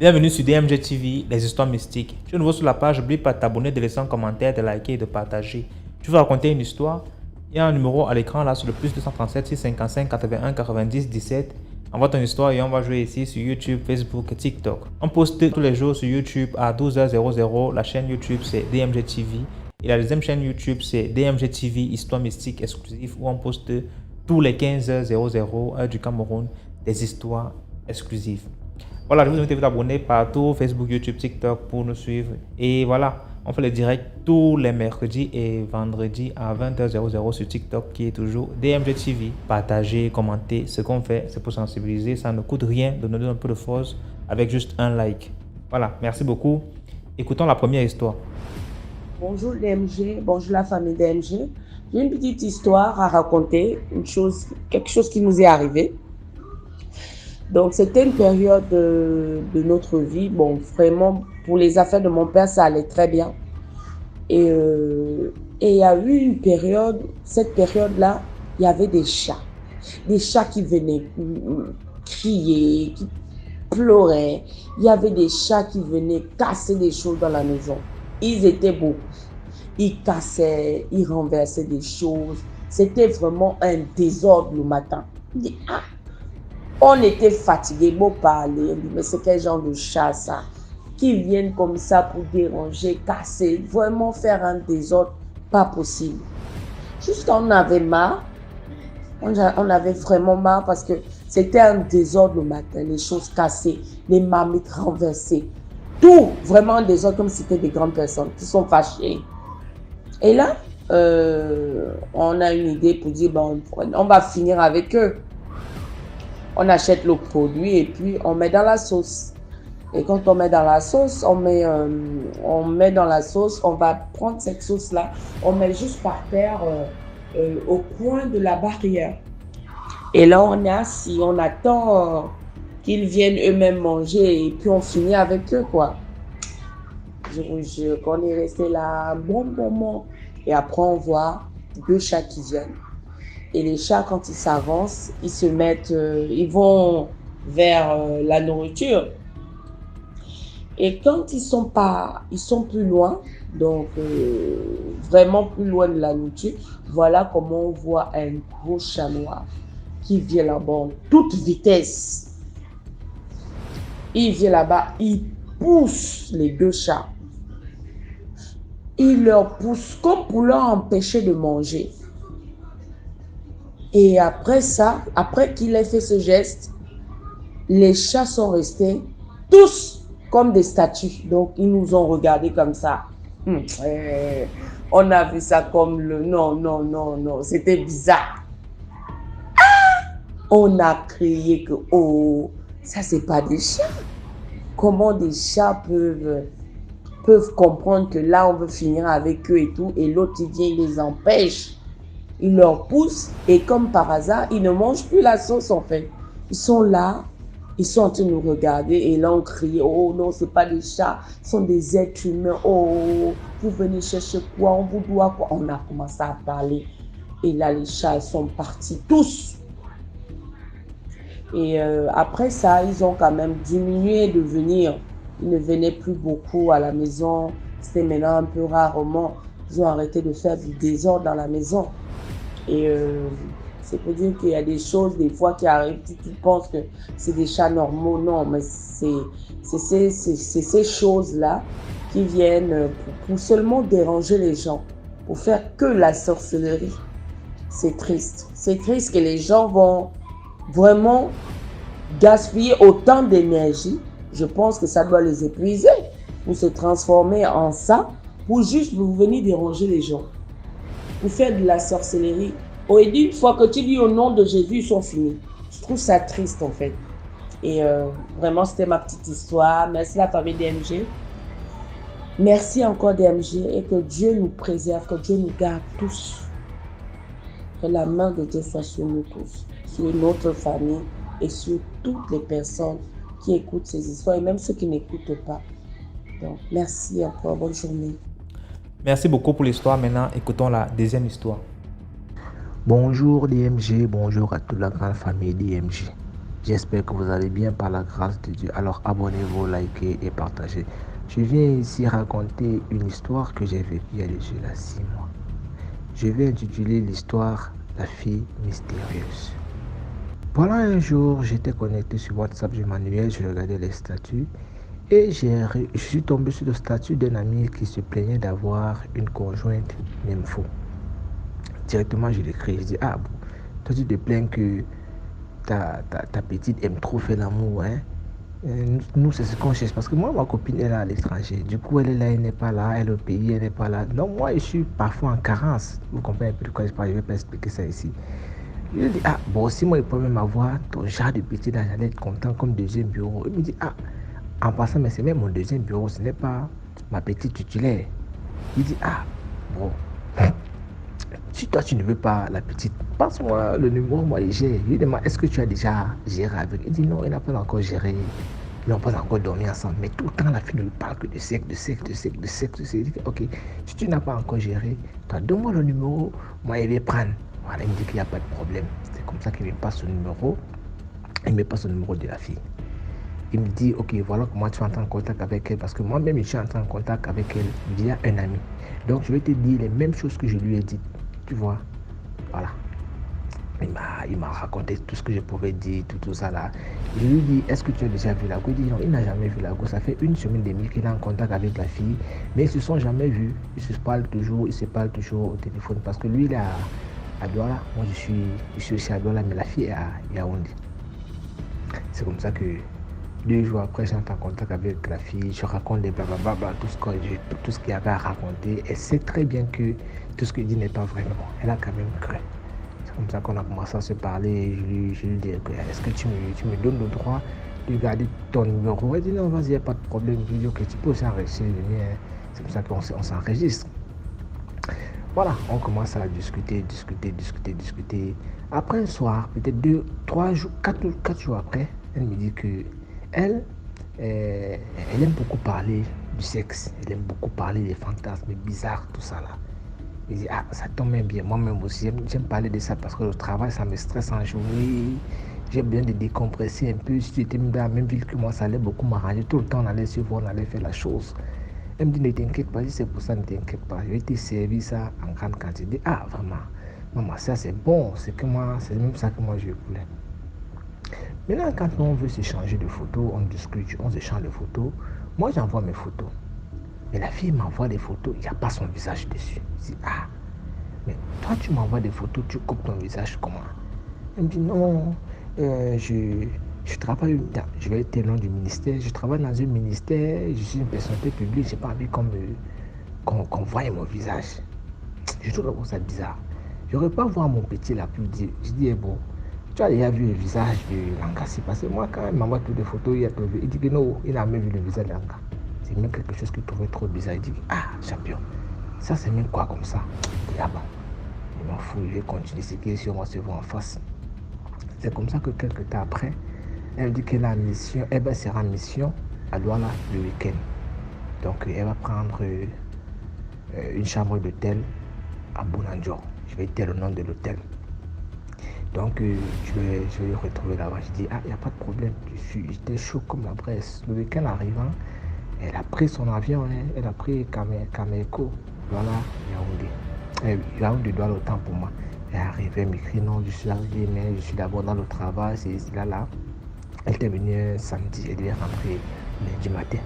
Bienvenue sur DMG TV, les histoires mystiques. Si tu es nouveau sur la page, n'oublie pas de t'abonner, de laisser un commentaire, de liker et de partager. Tu veux raconter une histoire? Il y a un numéro à l'écran là sur le plus 237 655 81 90 17. Envoie ton histoire et on va jouer ici sur YouTube, Facebook et TikTok. On poste tous les jours sur YouTube à 12h00. La chaîne YouTube c'est DMG TV. Et la deuxième chaîne YouTube c'est DMG TV, histoire mystique exclusive, où on poste tous les 15h00 heure du Cameroun des histoires exclusives. Voilà, je vous invite à vous abonner partout, Facebook, YouTube, TikTok pour nous suivre. Et voilà, on fait le direct tous les mercredis et vendredis à 20h00 sur TikTok qui est toujours DMG TV. Partagez, commentez ce qu'on fait, c'est pour sensibiliser. Ça ne coûte rien de nous donner un peu de force avec juste un like. Voilà, merci beaucoup. Écoutons la première histoire. Bonjour DMG, bonjour la famille DMG. J'ai une petite histoire à raconter, quelque chose qui nous est arrivé. Donc, c'était une période de notre vie. Bon, vraiment, pour les affaires de mon père, ça allait très bien. Et il y a eu une période, cette période-là, il y avait des chats. Des chats qui venaient crier, qui pleuraient. Il y avait des chats qui venaient casser des choses dans la maison. Ils étaient beaucoup. Ils cassaient, ils renversaient des choses. C'était vraiment un désordre le matin. On était fatigués, beau parler, mais c'est quel genre de chat ça? Qui viennent comme ça pour déranger, casser, vraiment faire un désordre, pas possible. Juste qu'on avait marre, on avait vraiment marre parce que c'était un désordre le matin, les choses cassées, les marmites renversées, tout, vraiment un désordre comme si c'était des grandes personnes qui sont fâchées. Et là, on a une idée pour dire, bon, on va finir avec eux. On achète le produit et puis on met dans la sauce. Et quand on met dans la sauce, on va prendre cette sauce-là, on met juste par terre au coin de la barrière. Et là, on est assis, on attend qu'ils viennent eux-mêmes manger et puis on finit avec eux, quoi. Je vous jure qu'on est resté là un bon moment. Et après, on voit deux chats qui viennent. Et les chats, quand ils s'avancent, ils vont vers la nourriture. Et quand ils sont plus loin, donc vraiment plus loin de la nourriture, voilà comment on voit un gros chat noir qui vient là-bas en toute vitesse. Il vient là-bas, il pousse les deux chats. Il leur pousse comme pour leur empêcher de manger. Et après ça, après qu'il ait fait ce geste, les chats sont restés tous comme des statues. Donc, ils nous ont regardés comme ça. On a vu ça comme le... Non, c'était bizarre. On a crié que, oh, ça c'est pas des chats. Comment des chats peuvent comprendre que là, on veut finir avec eux et tout, et l'autre, il vient, il les empêche. Il leur pousse et comme par hasard, ils ne mangent plus la sauce en fait. Ils sont là, ils sont en train de nous regarder et là on crie, oh non, c'est pas des chats, ce sont des êtres humains. Oh, vous venez chercher quoi? On vous doit quoi? On a commencé à parler et là les chats ils sont partis tous. Et après ça, ils ont quand même diminué de venir. Ils ne venaient plus beaucoup à la maison. C'était maintenant un peu rarement. Ils ont arrêté de faire du désordre dans la maison. Et c'est pour dire qu'il y a des choses, des fois, qui arrivent. Tu penses que c'est des chats normaux. Non, mais c'est ces choses-là qui viennent pour seulement déranger les gens, pour faire que la sorcellerie. C'est triste. C'est triste que les gens vont vraiment gaspiller autant d'énergie. Je pense que ça doit les épuiser pour se transformer en ça, pour juste venir déranger les gens. Pour faire de la sorcellerie. Et une fois que tu dis au nom de Jésus, ils sont finis. Je trouve ça triste en fait. Et vraiment, c'était ma petite histoire. Merci la famille DMG. Merci encore DMG et que Dieu nous préserve, que Dieu nous garde tous. Que la main de Dieu soit sur nous tous, sur notre famille et sur toutes les personnes qui écoutent ces histoires et même ceux qui n'écoutent pas. Donc, merci encore. Bonne journée. Merci beaucoup pour l'histoire. Maintenant, écoutons la deuxième histoire. Bonjour DMG, bonjour à toute la grande famille DMG. J'espère que vous allez bien par la grâce de Dieu. Alors abonnez-vous, likez et partagez. Je viens ici raconter une histoire que j'ai vécue il y a déjà 6 mois. Je vais intituler l'histoire La fille mystérieuse. Pendant un jour, j'étais connecté sur WhatsApp, je m'ennuyais, je regardais les statuts et je suis tombé sur le statut d'un ami qui se plaignait d'avoir une conjointe nympho. Directement, je l'écris, je dis, ah bon, toi tu te plains que ta petite aime trop faire l'amour, hein? Nous, c'est ce qu'on cherche. Parce que moi, ma copine, elle est à l'étranger. Du coup, elle est là, elle n'est pas là. Elle est au pays, elle n'est pas là. Donc, moi, je suis parfois en carence. Vous comprenez un peu de quoi je parle. Je ne vais pas expliquer ça ici. Je lui dis, ah, bon, si moi, il peut même avoir ton genre de petit là, j'allais être content comme deuxième bureau. Il me dit, ah, en passant, mais c'est même mon deuxième bureau. Ce n'est pas ma petite titulaire. Il dit, ah, bon. Si toi tu ne veux pas la petite, passe-moi le numéro, moi je gère. Je lui demande, est-ce que tu as déjà géré avec? Il dit non, il n'a pas encore géré. Ils n'ont pas encore dormi ensemble. Mais tout le temps, la fille ne lui parle que de sexe, de sexe, de sexe, de sexe. Il dit, ok, si tu n'as pas encore géré, toi donne-moi le numéro, moi je vais prendre. Voilà, il me dit qu'il n'y a pas de problème. C'est comme ça qu'il me passe son numéro. Il me passe le numéro de la fille. Il me dit, ok, voilà comment tu entres en contact avec elle. Parce que moi-même, je suis entré en contact avec elle via un ami. Donc, je vais te dire les mêmes choses que je lui ai dites. Tu vois, voilà. Il m'a raconté tout ce que je pouvais dire, tout ça là. Je lui dis, est-ce que tu as déjà vu la go? Il dit non, il n'a jamais vu la go. Ça fait une semaine et demie qu'il est en contact avec la fille, mais ils ne se sont jamais vus. Ils se parlent toujours au téléphone. Parce que lui, il est à Douala. Moi, je suis aussi à Douala, mais la fille est à Yaoundé. C'est comme ça que 2 jours après, j'entre en contact avec la fille, je raconte des blablabla, tout ce qu'il y avait à raconter. Elle sait très bien que tout ce que je dis n'est pas vrai, mais bon, elle a quand même cru. C'est comme ça qu'on a commencé à se parler. Je lui dis, est-ce que tu me donnes le droit de garder ton numéro? Elle dit non, vas-y, il n'y a pas de problème. Je lui dis, ok, tu peux aussi enregistrer le mien. C'est comme ça qu'on s'enregistre. Voilà, on commence à discuter. Après un soir, peut-être 2, 3 jours, 4 jours après, elle me dit que elle aime beaucoup parler du sexe, elle aime beaucoup parler des fantasmes bizarres, tout ça là. Elle dit, ah, ça tombe bien, moi-même aussi, j'aime parler de ça parce que le travail, ça me stresse en journée. J'ai besoin de décompresser un peu. Si tu étais dans la même ville que moi, ça allait beaucoup m'arranger. Tout le temps, on allait se voir, on allait faire la chose. Elle me dit, ne t'inquiète pas, si c'est pour ça, ne t'inquiète pas. Je vais te servir ça en grande quantité. Je dis, ah, vraiment, maman, ça c'est bon, c'est même ça que moi je voulais. Maintenant, quand on veut s'échanger de photos, on discute, on s'échange de photos. Moi, j'envoie mes photos. Mais la fille m'envoie des photos, il n'y a pas son visage dessus. Je dis, ah, mais toi, tu m'envoies des photos, tu coupes ton visage comment? Elle me dit, non, je travaille, je vais être le nom du ministère, je travaille dans un ministère, je suis une personnalité publique, je n'ai pas envie qu'on voie mon visage. Je trouve ça bizarre. Je n'aurais pas voir mon petit là pour dire, je dis, bon, tu as déjà vu le visage de Langassi? Parce que moi, quand il m'envoie toutes les photos, il dit que non, il n'a même vu le visage de Langa. C'est même quelque chose qu'il trouvait trop bizarre. Il dit, ah, champion, ça c'est même quoi comme ça? Il dit, ah bon, il m'en fout, je vais continuer ce qui est sur moi, se voir en face. C'est comme ça que quelques temps après, elle dit qu'elle a une mission, elle sera en mission à Douala le week-end. Donc elle va prendre une chambre d'hôtel à Bounandjo. Je vais dire le nom de l'hôtel. Donc je vais le retrouver là-bas. Je dis, ah, il n'y a pas de problème. J'étais chaud comme la braise. Le week-end arrivant, elle a pris son avion, elle a pris Kameko. Voilà, Yaoundé. Yaoundé doit le temps pour moi. Elle est arrivée, elle m'écrit, non, je suis arrivé, mais je suis d'abord dans le travail, c'est là. Elle était venue un samedi, elle devait rentrer lundi matin.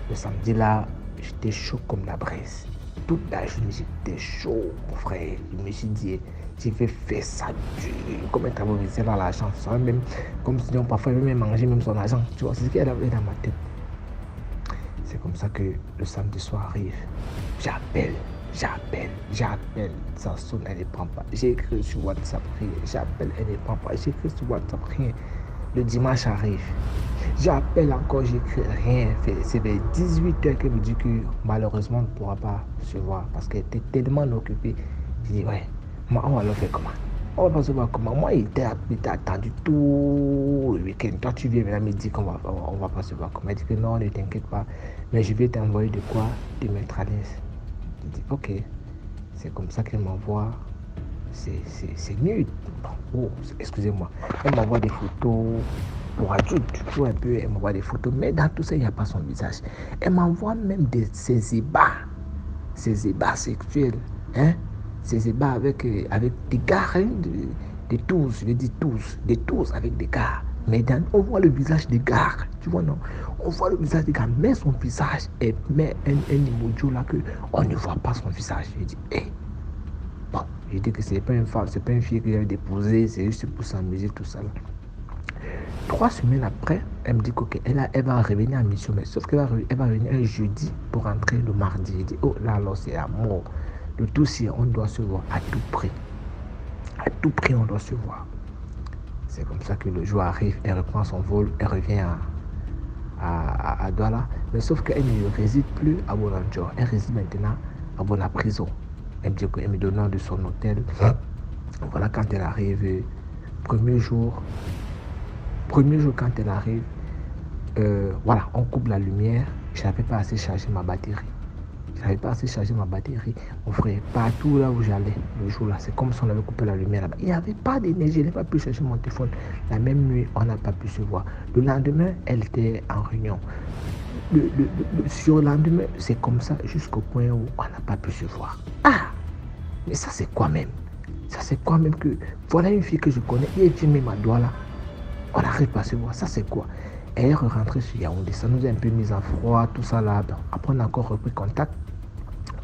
Le samedi là, j'étais chaud comme la braise. Toute la journée, j'étais chaud, mon frère. Je me suis dit, je vais faire ça dur. Comme un travail, c'est dans l'argent. Même, comme si parfois, elle veut même manger même son argent. Tu vois, c'est ce qu'elle avait dans ma tête. C'est comme ça que le samedi soir arrive. J'appelle. Ça sonne, elle ne prend pas. J'ai écrit sur WhatsApp, rien. J'appelle, elle ne prend pas. J'ai écrit sur WhatsApp, rien. Le dimanche arrive. J'appelle encore, j'écris rien. C'est vers 18h qu'elle me dit que malheureusement on ne pourra pas se voir parce qu'elle était tellement occupée. Je dis, ouais, moi, on va le faire comment? On va pas se voir comment? Moi, il était attendu tout le week-end. Toi, tu viens maintenant me dire qu'on va pas se voir comment? Elle dit que non, ne t'inquiète pas. Mais je vais t'envoyer de quoi te mettre à l'aise. Je dis, ok. C'est comme ça qu'elle m'envoie c'est nul. Oh, excusez-moi. Elle m'envoie des photos pour adultes, toujours un peu, elle m'envoie des photos, mais dans tout ça, il n'y a pas son visage. Elle m'envoie même ses ébats sexuels, hein? Ces ébats avec des gars, hein, des tous, je veux dire tous, des tous avec des gars. Mais on voit le visage des gars, tu vois, non? On voit le visage des gars, mais son visage, elle met un emoji là que on ne voit pas son visage. Je dis, hé. Bon, je dis que c'est pas une femme, c'est pas une fille que j'avais déposée, c'est juste pour s'amuser, tout ça là. 3 semaines après, elle me dit qu'elle va revenir en mission, mais sauf qu'elle va revenir un jeudi pour rentrer le mardi. Je dis, oh là, alors c'est la mort. Le tout, c'est on doit se voir à tout prix. À tout prix, on doit se voir. C'est comme ça que le jour arrive, elle reprend son vol, elle revient à Douala. Mais sauf qu'elle ne réside plus à Bolangor. Elle réside maintenant à Bona Prison. Elle me dit qu'elle me donne le nom de son hôtel. Voilà, quand elle arrive, premier jour quand elle arrive, voilà, on coupe la lumière. Je n'avais pas assez chargé ma batterie. Mon frère, partout là où j'allais, le jour là, c'est comme si on avait coupé la lumière là-bas. Il n'y avait pas d'énergie, je n'ai pas pu charger mon téléphone. La même nuit, on n'a pas pu se voir. Le lendemain, elle était en réunion. Sur le lendemain, c'est comme ça jusqu'au point où on n'a pas pu se voir. Ah, mais ça c'est quoi même? Ça c'est quoi même que, voilà une fille que je connais, et elle même à Douala. On n'arrive pas à se voir, ça c'est quoi? Elle est rentrée sur Yaoundé, ça nous a un peu mis en froid, tout ça là. Après on a encore repris contact.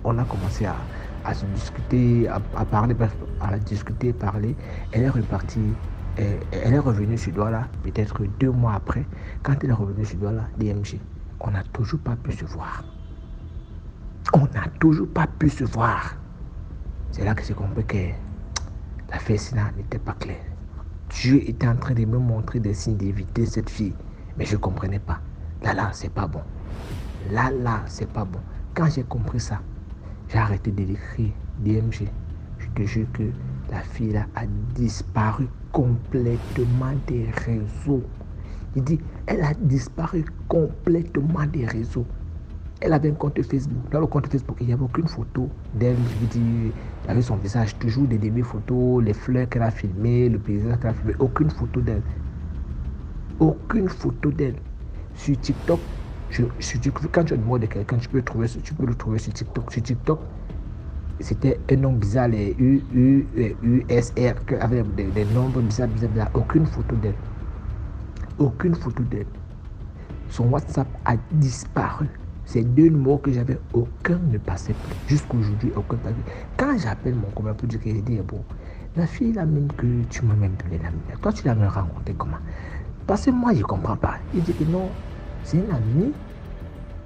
On a commencé à se discuter, à parler, bref, à discuter, parler. Elle est repartie, elle est revenue sur Douala, peut-être 2 mois après. Quand elle est revenue sur Douala, DMG, on n'a toujours pas pu se voir. C'est là que j'ai compris que la fête n'était pas claire. Dieu était en train de me montrer des signes d'éviter cette fille. Mais je ne comprenais pas. Là, c'est pas bon. C'est pas bon. Quand j'ai compris ça, j'ai arrêté de l'écrire. DMG, je te jure que la fille là a disparu complètement des réseaux. Il dit, elle a disparu complètement des réseaux. Elle avait un compte Facebook. Dans le compte Facebook, il n'y avait aucune photo d'elle. Je veux dire, il y avait son visage, toujours des demi-photos, les fleurs qu'elle a filmées, le paysage qu'elle a filmé. Aucune photo d'elle. Sur TikTok, quand tu as le mot de quelqu'un, tu peux le trouver sur TikTok. Sur TikTok, c'était un nom bizarre, les USR, avec des nombres bizarres. Aucune photo d'elle. Son WhatsApp a disparu. Ces 2 numéros que j'avais, aucun ne passait plus. Jusqu'aujourd'hui, aucun ne passait. Quand j'appelle mon copain pour dire que j'ai dit, bon, la fille là même que tu m'as même donné la mienne, toi tu l'as même rencontrée comment? Parce que moi je ne comprends pas. Il dit que non, c'est un ami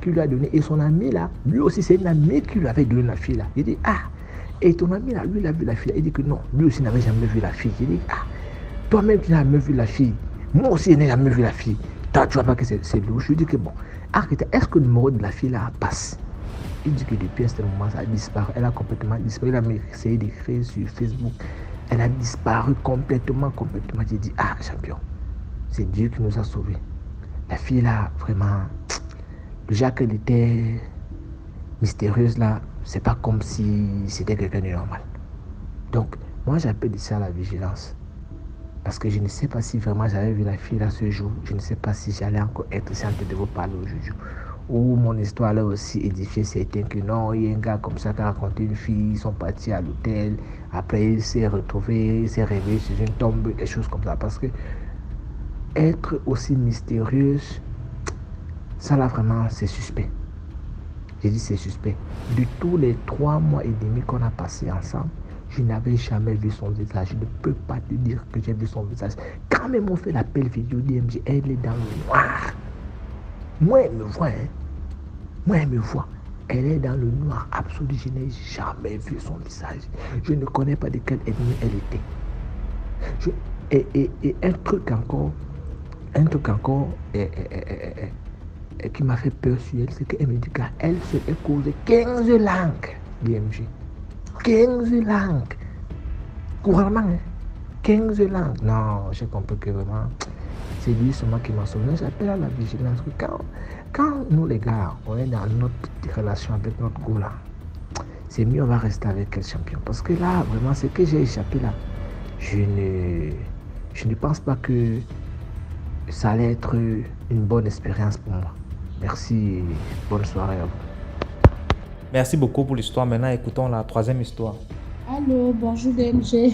qui lui a donné. Et son ami là, lui aussi c'est un ami qui lui avait donné la fille là. Il dit, ah, et ton ami là, lui il a vu la fille là. Il dit que non, lui aussi n'avait jamais vu la fille. Il dit, ah, toi-même tu n'as jamais vu la fille. Moi aussi je n'ai jamais vu la fille. Toi tu vois pas que c'est louche. Je lui dis que bon, arrête, est-ce que le numéro de la fille là passe? Il dit que depuis ce moment ça a disparu. Elle a complètement disparu. Il a essayé d'écrire sur Facebook. Elle a disparu complètement. J'ai dit, ah champion, c'est Dieu qui nous a sauvés. La fille là, vraiment, déjà qu'elle était mystérieuse là, c'est pas comme si c'était quelqu'un de normal. Donc, moi j'appelle ça la vigilance. Parce que je ne sais pas si vraiment j'avais vu la fille là ce jour. Je ne sais pas si j'allais encore être ici en train de vous parler aujourd'hui. Ou mon histoire là aussi édifiée, c'était que non, il y a un gars comme ça qui a raconté une fille, ils sont partis à l'hôtel. Après, il s'est retrouvé, il s'est réveillé sur une tombe, des choses comme ça. Parce que être aussi mystérieuse, ça là vraiment, c'est suspect. J'ai dit c'est suspect. De tous les 3 mois et demi qu'on a passé ensemble, je n'avais jamais vu son visage. Je ne peux pas te dire que j'ai vu son visage. Quand même on fait l'appel vidéo DMG, elle est dans le noir. Moi, elle me voit. Elle est dans le noir absolu. Je n'ai jamais vu son visage. Je ne connais pas de quelle ethnie elle était. Et un truc encore qui m'a fait peur sur elle, c'est qu'elle me dit qu'elle se cause 15 langues. DMG. 15 langues. Couramment, hein? 15 langues. Non, j'ai compris que vraiment, c'est lui seulement qui m'a sauvé. J'appelle à la vigilance. Quand nous, les gars, on est dans notre petite relation avec notre go là, c'est mieux, on va rester avec quel champion. Parce que là, vraiment, ce que j'ai échappé là, je ne pense pas que ça allait être une bonne expérience pour moi. Merci et bonne soirée à vous. Merci beaucoup pour l'histoire. Maintenant, écoutons la troisième histoire. Allô, bonjour DMG.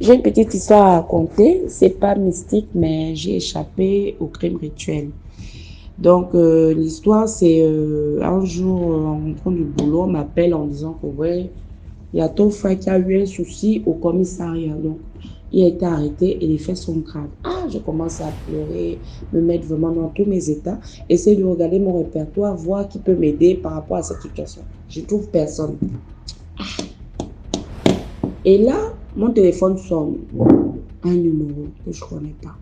J'ai une petite histoire à raconter. C'est pas mystique, mais j'ai échappé au crime rituel. Donc, l'histoire, c'est un jour, en rentrant du boulot, on m'appelle en disant que, ouais, il y a ton frère qui a eu un souci au commissariat. Donc, il a été arrêté et les faits sont graves. Ah, je commence à pleurer, me mettre vraiment dans tous mes états, essayer de regarder mon répertoire, voir qui peut m'aider par rapport à cette situation. Je trouve personne. Et là, mon téléphone sonne. Un numéro que je ne connais pas.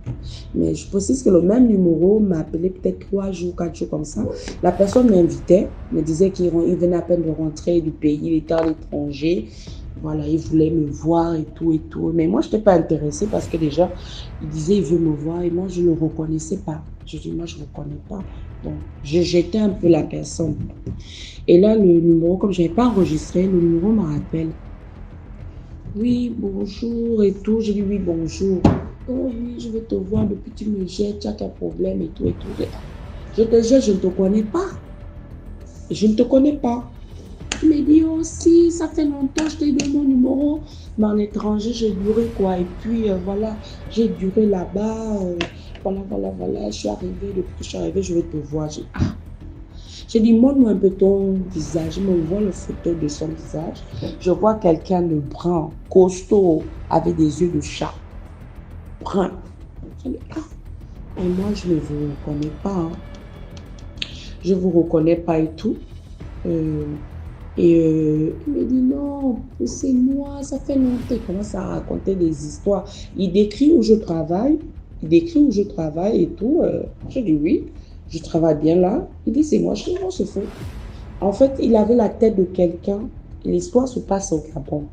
Mais je précise que le même numéro m'a appelé peut-être 3 jours, 4 jours comme ça. La personne m'invitait, me disait qu'il venait à peine de rentrer du pays, il était à l'étranger. Voilà, il voulait me voir et tout et tout. Mais moi, je n'étais pas intéressée parce que déjà, il disait il veut me voir et moi, je ne le reconnaissais pas. Je dis, moi, je ne le reconnais pas. Donc, j'ai jeté un peu la personne. Et là, le numéro, comme je n'avais pas enregistré, le numéro me rappelle. Oui, bonjour et tout. Je dis oui, bonjour. Oh oui, je vais te voir depuis que tu me jettes, tu as quel problème et tout et tout. Je te jette, je ne te connais pas. Je ne te connais pas. Il me dit, oh si, ça fait longtemps, je t'ai donné mon numéro. Mais en étranger, j'ai duré quoi. Et puis voilà, j'ai duré là-bas. Voilà. Je suis arrivée, depuis que je suis arrivée, je vais te voir. J'ai dit, montre-moi un peu ton visage. Je me vois le photo de son visage. Je vois quelqu'un de brun, costaud, avec des yeux de chat. Brun. J'ai dit, ah. Et moi, je ne vous reconnais pas. Hein. Je ne vous reconnais pas et tout. Il me dit, non, c'est moi, ça fait longtemps. Il commence à raconter des histoires. Il décrit où je travaille. Et tout. Je dis, oui. Je travaille bien là. Il dit, c'est moi. Je dis, non, c'est faux. En fait, il avait la tête de quelqu'un. L'histoire se passe au Gabon.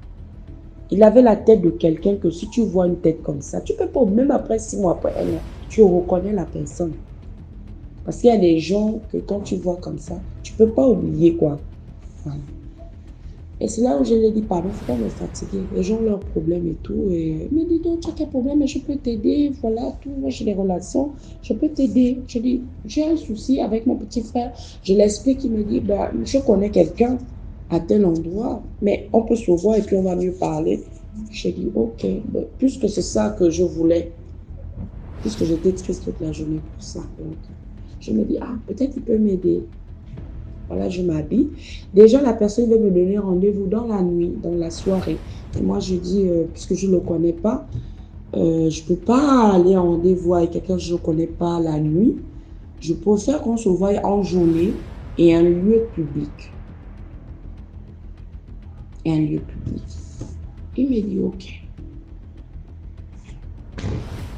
Il avait la tête de quelqu'un que si tu vois une tête comme ça, tu peux pas, même après 6 mois, après 1 an, tu reconnais la personne. Parce qu'il y a des gens que quand tu vois comme ça, tu peux pas oublier quoi. Voilà. Et c'est là où je lui ai dit, pardon, il ne faut pas me fatiguer. Les gens ont leurs problèmes et tout. Et il me dit, donc, tu as quel problème, mais je peux t'aider. Voilà, tout. Moi, j'ai des relations. Je peux t'aider. Je dis, j'ai un souci avec mon petit frère. Je l'explique. Il me dit, bah, je connais quelqu'un à tel endroit, mais on peut se voir et puis on va mieux parler. Je dis, ok. Bah, puisque c'est ça que je voulais, puisque j'étais triste toute la journée pour ça. Donc, je me dis, peut-être il peut m'aider. Voilà, je m'habille. Déjà, la personne veut me donner rendez-vous dans la nuit, dans la soirée. Et moi, je dis, puisque je ne le connais pas, je ne peux pas aller en rendez-vous avec quelqu'un que je ne connais pas la nuit. Je préfère qu'on se voie en journée et un lieu public. Et un lieu public. Il me dit, ok.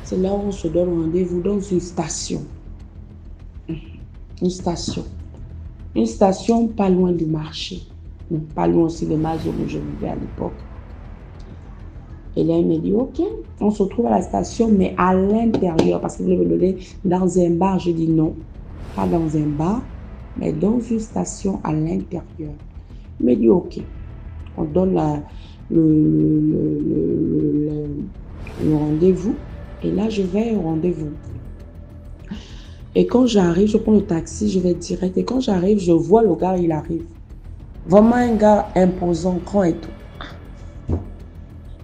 C'est là où on se donne rendez-vous dans une station. Une station. Une station pas loin du marché. Pas loin aussi de ma zone où je vivais à l'époque. Et là, il me dit, ok, on se retrouve à la station, mais à l'intérieur, parce qu'il voulait me donner dans un bar. Je dis non, pas dans un bar, mais dans une station à l'intérieur. Il me dit, ok, on donne le rendez-vous. Et là, je vais au rendez-vous. Et quand j'arrive, je prends le taxi, je vais direct. Et quand j'arrive, je vois le gars, il arrive. Vraiment un gars imposant, grand et tout.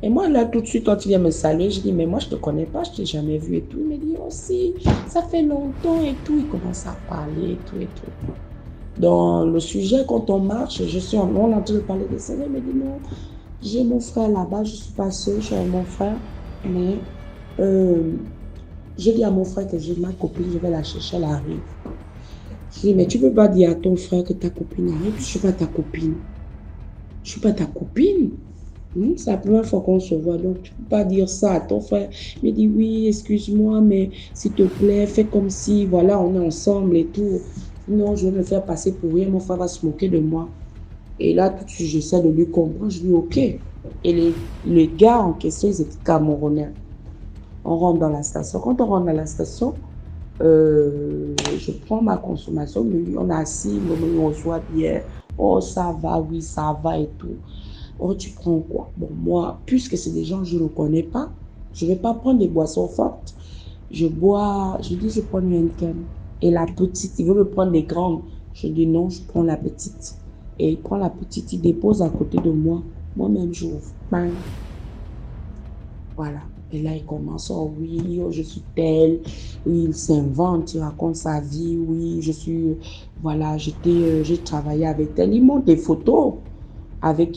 Et moi, là, tout de suite, quand il vient me saluer, je dis, mais moi, je ne te connais pas, je ne t'ai jamais vu et tout. Il me dit, oh si, ça fait longtemps et tout. Il commence à parler et tout et tout. Dans le sujet, quand on marche, on est en train de parler de ça. Il me dit, non, j'ai mon frère là-bas, je ne suis pas seule, je suis avec mon frère. Mais je dis à mon frère que j'ai ma copine, je vais la chercher, elle arrive. Je dis, mais tu ne peux pas dire à ton frère que ta copine arrive, je ne suis pas ta copine. Je ne suis pas ta copine. C'est la première fois qu'on se voit, donc tu ne peux pas dire ça à ton frère. Il me dit, oui, excuse-moi, mais s'il te plaît, fais comme si, voilà, on est ensemble et tout. Non, je vais me faire passer pour rien, mon frère va se moquer de moi. Et là, tout de suite, j'essaie de lui comprendre, je dis, ok. Et les gars en question, ils étaient camerounais. On rentre dans la station. Quand on rentre dans la station, je prends ma consommation. On est assis, on reçoit bière, Oh, ça va, oui, ça va et tout. Oh, tu prends quoi? Bon, moi, puisque c'est des gens que je ne connais pas, je ne vais pas prendre des boissons fortes. Je dis, je prends une Heineken. Et la petite, il veut me prendre des grandes. Je dis non, je prends la petite. Et il prend la petite, il dépose à côté de moi. Moi-même, j'ouvre. Bang. Voilà. Et là, il commence, oh oui, oh, je suis telle. Oui, il s'invente, il raconte sa vie. Oui, voilà, j'ai travaillé avec elle. Il montre des photos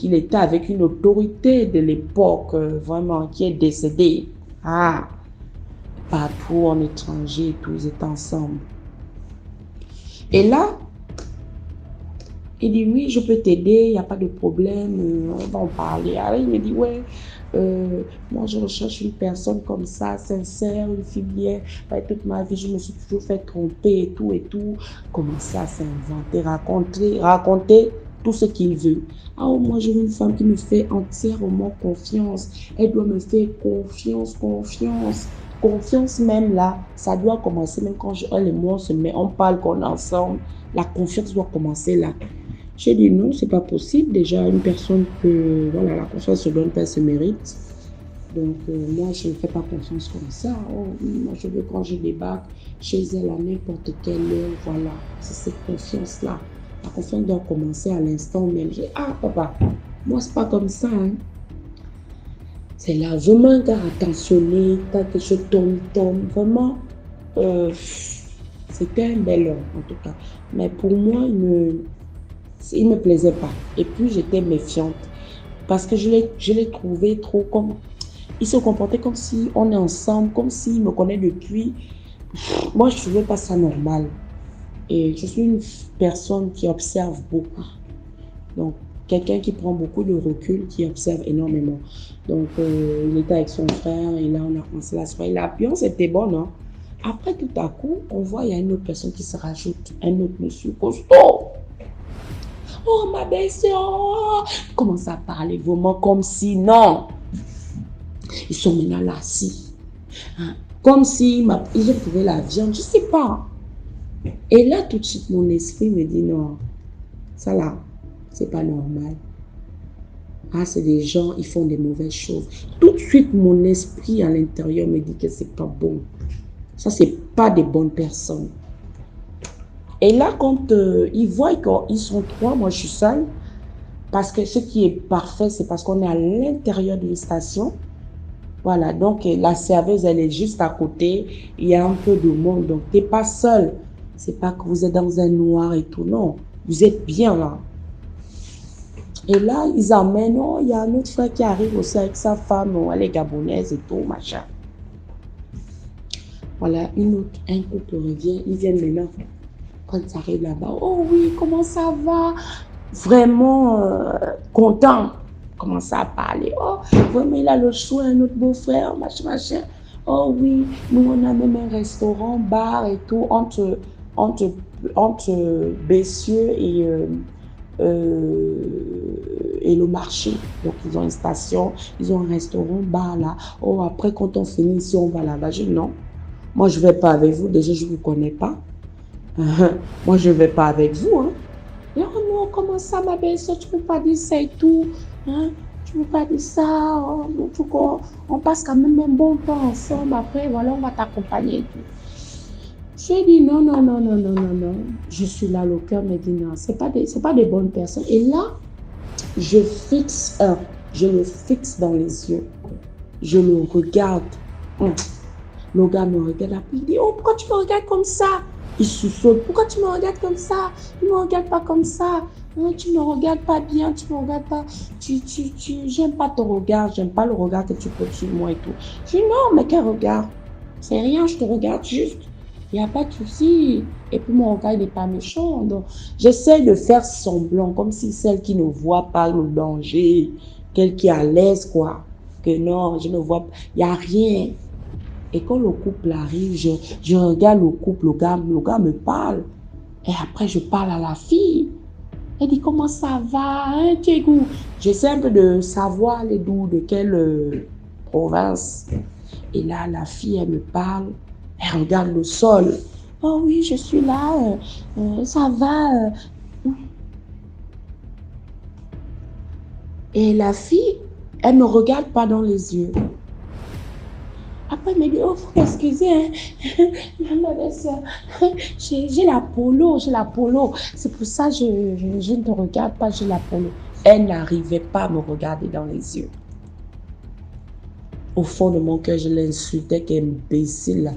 il était avec une autorité de l'époque, vraiment, qui est décédée. Ah, partout en étranger, et tout, ils étaient ensemble. Et là, il dit, oui, je peux t'aider, il n'y a pas de problème, on va en parler. Alors, il me dit, ouais, moi, je recherche une personne comme ça, sincère, une fille bien. Toute ma vie, je me suis toujours fait tromper et tout, et tout. Commencer à s'inventer, raconter tout ce qu'il veut. Ah, moi, je veux une femme qui me fait entièrement confiance. Elle doit me faire confiance. Confiance même là, ça doit commencer, même quand elle et moi, on parle qu'on est ensemble. La confiance doit commencer là. J'ai dit non, c'est pas possible. Déjà, une personne que, voilà, la confiance se donne pas, elle se mérite. Donc, moi, je ne fais pas confiance comme ça. Oh, moi, je veux quand je débarque chez elle à n'importe quelle heure, voilà. C'est cette confiance-là. La confiance doit commencer à l'instant même. J'ai dit, ah, papa, moi, c'est pas comme ça, hein. C'est largement un gars attentionné, tant que je tombe, vraiment. C'était un bel homme, en tout cas. Mais pour moi, il me plaisait pas. Et puis, j'étais méfiante. Parce que je l'ai trouvé trop comme... Il se comportait comme si on est ensemble, comme s'il me connaît depuis. Moi, je ne trouvais pas ça normal. Et je suis une personne qui observe beaucoup. Donc, quelqu'un qui prend beaucoup de recul, qui observe énormément. Donc, il était avec son frère et là, on a commencé la soirée. L'ambiance était bonne, hein. Après, tout à coup, on voit, il y a une autre personne qui se rajoute, un autre monsieur costaud. Oh, ma belle-sœur, commence à parler vraiment comme si, non. Ils sont maintenant là, assis. Hein? Comme si ils ont trouvé la viande, je ne sais pas. Et là, tout de suite, mon esprit me dit, non, ça là, c'est pas normal. Ah, c'est des gens, ils font des mauvaises choses. Tout de suite, mon esprit à l'intérieur me dit que c'est pas bon. Ça, c'est pas des bonnes personnes. Et là, quand ils voient qu'ils sont trois, moi je suis seule, parce que ce qui est parfait, c'est parce qu'on est à l'intérieur d'une station. Voilà, donc la serveuse, elle est juste à côté, il y a un peu de monde, donc tu n'es pas seule. C'est pas que vous êtes dans un noir et tout, non. Vous êtes bien là. Et là, ils amènent, oh, il y a un autre frère qui arrive aussi avec sa femme, oh, elle est gabonaise et tout, machin. Voilà, un couple revient, ils viennent maintenant. Quand ça arrive là-bas, oh oui, comment ça va? Vraiment content. Commence à parler. Oh, vraiment, il a le choix, un autre beau-frère, machin. Oh oui, nous, on a même un restaurant, bar et tout, entre Bessieux et le marché. Donc, ils ont une station, ils ont un restaurant, bar là. Oh, après, quand on finit ici, on va là-bas. Je dis non, moi, je ne vais pas avec vous. Déjà, je ne vous connais pas. Moi, je ne vais pas avec vous. Hein. Et oh non, comment ça, ma belle-sœur, tu ne peux pas dire ça et tout. Hein? Tu ne peux pas dire ça. Oh, on passe quand même un bon temps ensemble. Après, voilà, on va t'accompagner et tout. J'ai dit non. Je suis là, le cœur me dit non. Ce n'est pas des bonnes personnes. Et là, je le fixe dans les yeux. Je le regarde. Le gars me regarde, après il dit, oh, pourquoi tu me regardes comme ça? Il chuchote, pourquoi tu me regardes comme ça? Ne me regarde pas comme ça. Non, tu me regardes pas bien, tu me regardes pas. J'aime pas ton regard, j'aime pas le regard que tu portes sur moi et tout. Je dis, non, mais quel regard? C'est rien, je te regarde juste. Il n'y a pas de souci. Et puis mon regard, il n'est pas méchant. Donc, j'essaie de faire semblant, comme si celle qui ne voit pas le danger, qu'elle qui est à l'aise, quoi. Que non, je ne vois pas, il n'y a rien. Et quand le couple arrive, je regarde le couple, le gars me parle. Et après, je parle à la fille. Elle dit, comment ça va, hein, Diego? J'essaie un peu de savoir les doux de quelle province. Et là, la fille, elle me parle. Elle regarde le sol. Oh oui, je suis là. Ça va. Et la fille, elle ne me regarde pas dans les yeux. Après, elle me dit, oh, faut m'excuser, hein. Ma belle-sœur, j'ai la polo. C'est pour ça que je ne te regarde pas, j'ai la polo. Elle n'arrivait pas à me regarder dans les yeux. Au fond de mon cœur, je l'insultais, qu'elle imbécile là.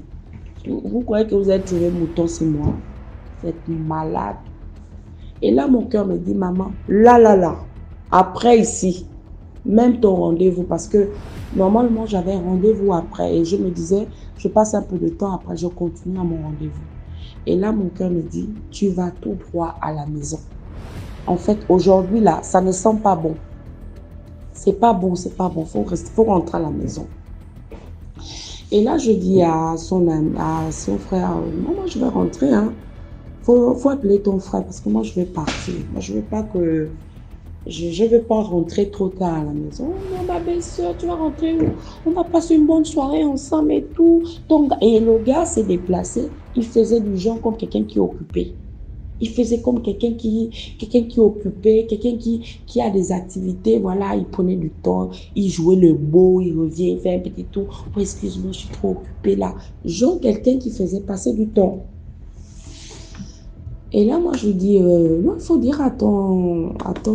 Vous croyez que vous êtes trouvé mouton, c'est moi? Vous êtes malade. Et là, mon cœur me dit, maman, là, après ici, même ton rendez-vous, parce que normalement, j'avais un rendez-vous après et je me disais, je passe un peu de temps après, je continue à mon rendez-vous. Et là, mon cœur me dit, tu vas tout droit à la maison. En fait, aujourd'hui, là, ça ne sent pas bon. C'est pas bon. Faut rentrer à la maison. Et là, je dis à son frère, maman, je vais rentrer, hein. Faut appeler ton frère parce que moi, je vais partir. Moi, je veux pas rentrer trop tard à la maison. Oh non, ma belle-sœur, tu vas rentrer où? On va passer une bonne soirée ensemble et tout. Et le gars s'est déplacé. Il faisait du genre comme quelqu'un qui est occupé. Il faisait comme quelqu'un qui est occupé, quelqu'un qui a des activités. Voilà, il prenait du temps, il jouait le beau, il revient, il fait un petit tour. Oh, excuse-moi, je suis trop occupé là. Genre quelqu'un qui faisait passer du temps. Et là, moi, je lui dis, non, il faut dire à ton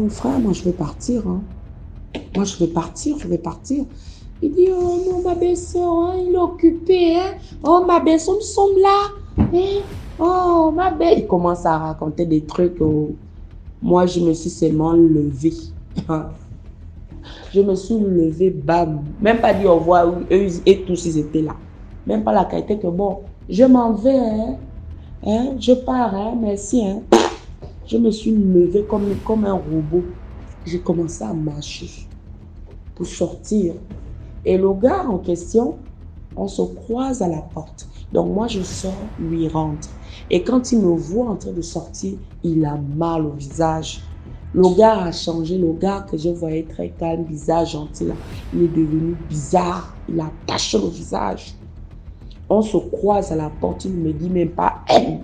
frère, moi, je vais partir. Hein. Moi, je vais partir. Il dit, oh non, ma belle-sœur, hein, il est occupé. Hein. Oh, ma belle-sœur, nous sommes là. Hein. Oh, ma belle. Il commence à raconter des trucs. Moi, je me suis seulement levée. Je me suis levée, bam. Même pas dit au revoir, eux et tous, ils étaient là. Même pas la qualité que bon, je m'en vais, hein. Hein, je pars, hein, merci. Hein. Je me suis levée comme un robot. J'ai commencé à marcher pour sortir. Et le gars en question, on se croise à la porte. Donc moi, je sors, lui rentre. Et quand il me voit en train de sortir, il a mal au visage. Le gars a changé. Le gars que je voyais très calme, visage gentil, là, il est devenu bizarre. Il a taché le visage. On se croise à la porte, il ne me dit même pas hey.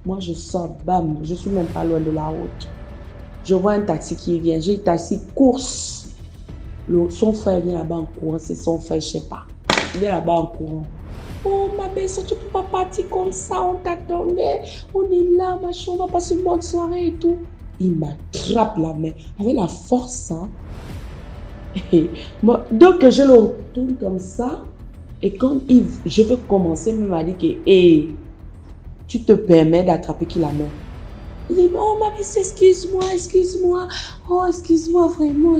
Moi, je sors, bam, je ne suis même pas loin de la route. Je vois un taxi qui vient, j'ai un taxi course. Son frère vient là-bas en courant, c'est son frère, je ne sais pas. Il vient là-bas en courant. Oh, ma belle-sœur, tu ne peux pas partir comme ça, on t'attendait. On est là, machin, on va passer une bonne soirée et tout. Il m'attrape la main avec la force. Hein. Moi, donc, je le retourne comme ça. Et quand je veux commencer, il m'a dit que hey, tu te permets d'attraper qui la main. Il dit non, ma belle-sœur, excuse-moi. Oh, excuse-moi vraiment.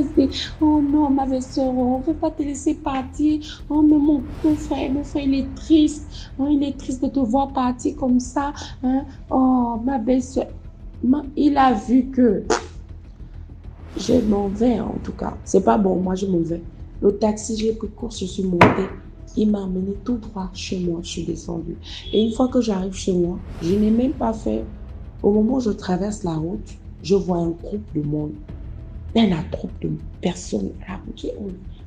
Oh non, ma belle-sœur, on ne veut pas te laisser partir. Oh, mais mon frère, il est triste. Oh, il est triste de te voir partir comme ça. Hein? Oh, ma belle-sœur. Il a vu que je m'en vais en tout cas. C'est pas bon, moi je m'en vais. Le taxi, j'ai pris course, je suis montée. Il m'a emmené tout droit chez moi, je suis descendue. Et une fois que j'arrive chez moi, je n'ai même pas fait. Au moment où je traverse la route, je vois un groupe de monde. Un groupe de personnes.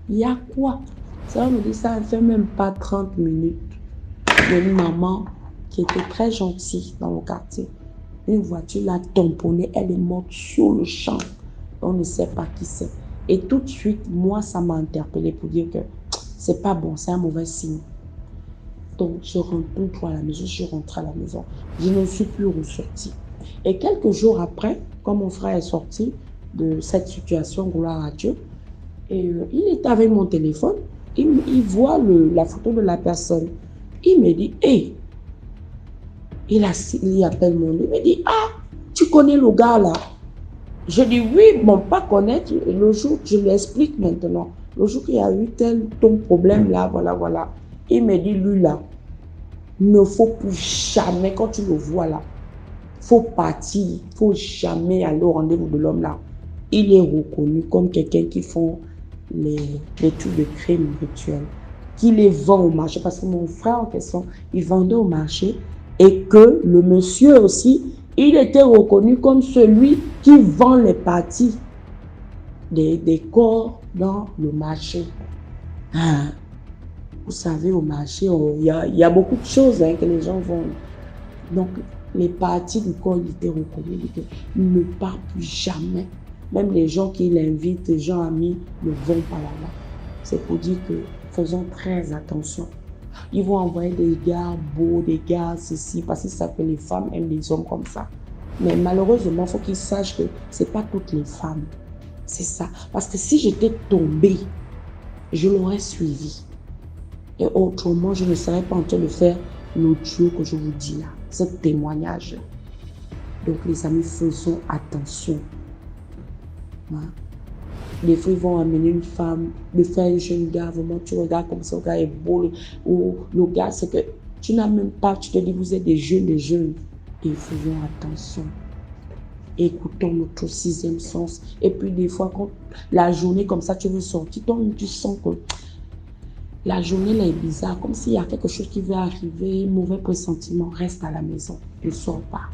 Il y a quoi? Ça me dit, ça ne fait même pas 30 minutes. Il y a une maman qui était très gentille dans le quartier. Une voiture l'a tamponnée, elle est morte sur le champ. On ne sait pas qui c'est. Et tout de suite, moi, ça m'a interpellée pour dire que c'est pas bon, c'est un mauvais signe. Donc, je rentre tout droit à la maison, je rentre à la maison. Je ne suis plus ressortie. Et quelques jours après, quand mon frère est sorti de cette situation, gloire à Dieu, et il est avec mon téléphone, il voit la photo de la personne. Il me dit, hey, il appelle mon nom, il me dit, ah, tu connais le gars là? Je dis oui, bon, pas connaître. Le jour, je lui explique maintenant. Le jour qu'il y a eu ton problème là, voilà. Il me dit, lui là, il ne faut plus jamais, quand tu le vois là, faut partir, il ne faut jamais aller au rendez-vous de l'homme là. Il est reconnu comme quelqu'un qui font les trucs de crime rituel, qui les vend au marché. Parce que mon frère en question, il vendait au marché et que le monsieur aussi, il était reconnu comme celui qui vend les parties des corps dans le marché. Ah, vous savez, au marché, il y a beaucoup de choses hein, que les gens vendent. Donc, les parties du corps, il était reconnu. Il ne part plus jamais. Même les gens qui l'invitent, les gens amis, ne vont pas là-bas. C'est pour dire que faisons très attention. Ils vont envoyer des gars beaux, des gars ceci, parce qu'ils savent que les femmes aiment les hommes comme ça. Mais malheureusement, il faut qu'ils sachent que ce n'est pas toutes les femmes. C'est ça. Parce que si j'étais tombée, je l'aurais suivi. Et autrement, je ne serais pas en train de faire l'audio que je vous dis là, ce témoignage. Donc les amis, faisons attention. Hein? Des fois, ils vont amener une femme, de faire un jeune gars, vraiment, tu regardes comme ça, le gars est beau, ou le gars, c'est que tu n'as même pas, tu te dis, vous êtes des jeunes. Et faisons attention. Écoutons notre sixième sens. Et puis, des fois, quand la journée comme ça, tu veux sortir, tu sens que la journée là est bizarre, comme s'il y a quelque chose qui va arriver, mauvais pressentiment, reste à la maison, ne sors pas.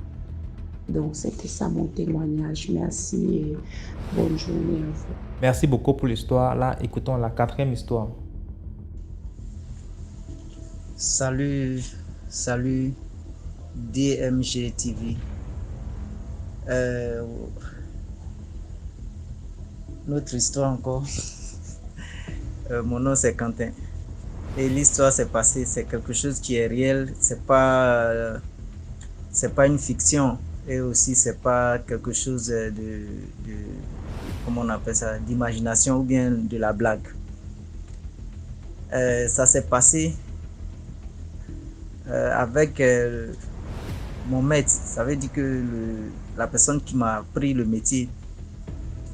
Donc, c'était ça mon témoignage. Merci et bonne journée à vous. Merci beaucoup pour l'histoire. Là, écoutons la quatrième histoire. Salut DMG TV. Notre histoire encore. Mon nom c'est Quentin. Et l'histoire s'est passée, c'est quelque chose qui est réel, c'est pas une fiction. Et aussi, c'est pas quelque chose de comment on appelle ça, d'imagination ou bien de la blague. Ça s'est passé avec mon maître. Ça veut dire que la personne qui m'a appris le métier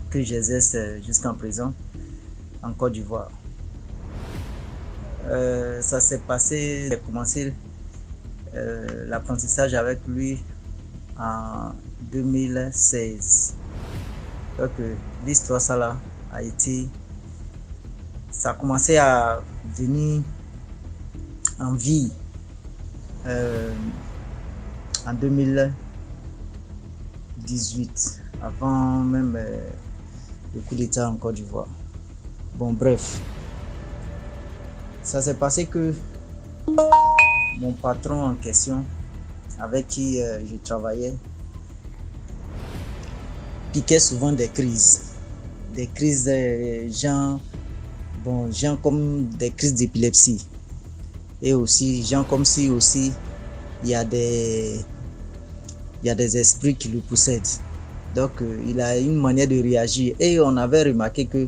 que j'exerce jusqu'en présent en Côte d'Ivoire. Ça s'est passé, j'ai commencé l'apprentissage avec lui en 2016. Donc l'histoire ça là ça a commencé à venir en vie en 2018, avant même le coup d'État en Côte d'Ivoire. Bon bref, ça s'est passé que mon patron en question, avec qui je travaillais, piquait souvent des crises gens comme des crises d'épilepsie, et aussi gens comme si aussi il y a des esprits qui le possèdent. Donc il a une manière de réagir, et on avait remarqué que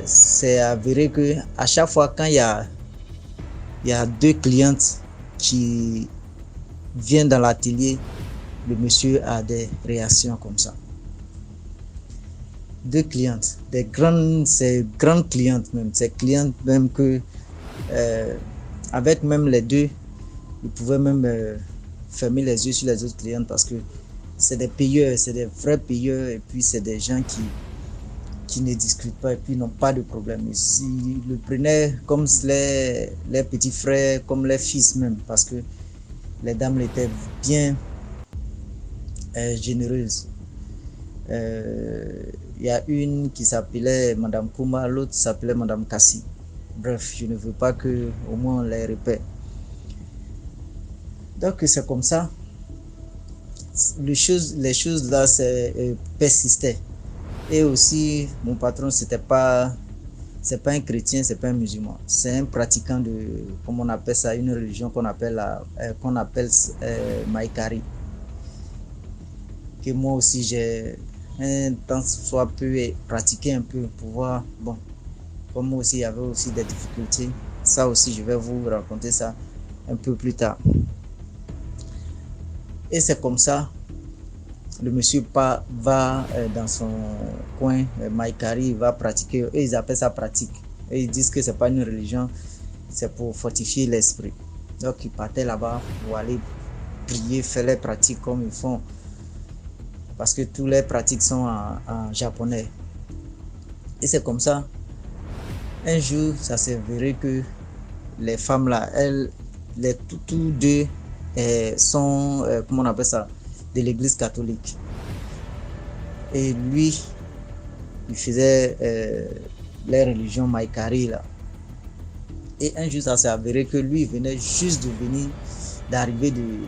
c'est avéré que à chaque fois quand il y a deux clientes qui viennent dans l'atelier, le monsieur a des réactions comme ça. Deux clientes, ces grandes clientes même, ces clientes même que avec même les deux, ils pouvaient même fermer les yeux sur les autres clientes, parce que c'est des payeurs, c'est des vrais payeurs, et puis c'est des gens qui ne discutent pas et puis n'ont pas de problème. Ils le prenaient comme les petits frères, comme les fils même, parce que les dames étaient bien généreuses. Il y a une qui s'appelait Madame Kouma, l'autre s'appelait Madame Kassi. Bref, je ne veux pas que au moins on les répète. Donc c'est comme ça. Les choses là persistaient. Et aussi, mon patron, c'est pas un chrétien, c'est pas un musulman. C'est un pratiquant de, comment on appelle ça, une religion qu'on appelle Maïkari. Que moi aussi, j'ai un temps soit peu pratiqué un peu pour voir, bon, comme moi aussi, il y avait aussi des difficultés. Ça aussi, je vais vous raconter ça un peu plus tard. Et c'est comme ça. Le monsieur va dans son coin, Maïkari, il va pratiquer, et ils appellent ça pratique. Et ils disent que c'est pas une religion, c'est pour fortifier l'esprit. Donc ils partaient là-bas pour aller prier, faire les pratiques comme ils font. Parce que tous les pratiques sont en japonais. Et c'est comme ça. Un jour, ça s'est avéré que les femmes là, tous deux sont, comment on appelle ça, de l'église catholique. Et lui, il faisait les religions Maïkari là. Et un jour, ça s'est avéré que lui, il venait juste d'arriver du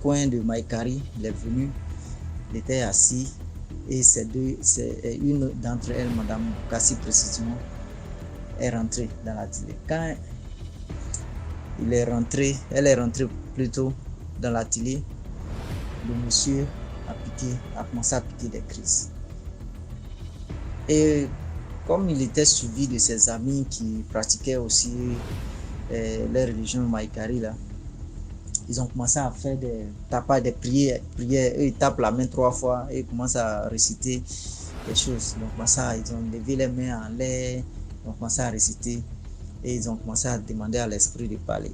coin de Maïkari. Il est venu il était assis et une d'entre elles, Madame Kassi précisément, est rentrée dans l'atelier. Quand elle est rentrée plutôt dans l'atelier, le monsieur a commencé à piquer des crises. Et comme il était suivi de ses amis qui pratiquaient aussi la religion Maïkari, là, ils ont commencé à faire des prières. Eux, ils tapent la main 3 fois et ils commencent à réciter des choses. Donc, ils ont levé les mains en l'air, ils ont commencé à réciter et ils ont commencé à demander à l'esprit de parler.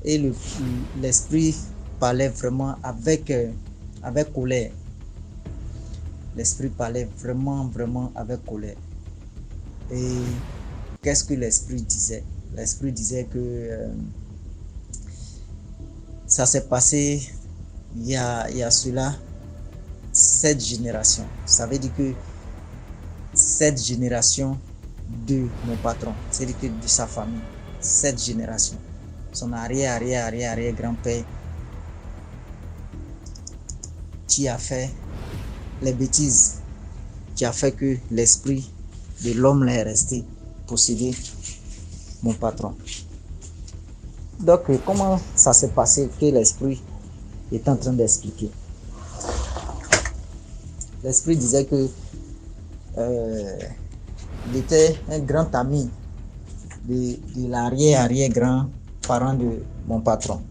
Et l'esprit parlait vraiment avec colère. L'esprit parlait vraiment avec colère. Et qu'est-ce que l'esprit disait? L'esprit disait que ça s'est passé il y a cela 7 générations. Ça veut dire que 7 générations de mon patron, c'est-à-dire que de sa famille, 7 générations. Son arrière-grand-père qui a fait les bêtises, qui a fait que l'esprit de l'homme là est resté posséder mon patron. Donc, comment ça s'est passé que l'esprit est en train d'expliquer? L'esprit disait que il était un grand ami de l'arrière-grand-parent de mon patron.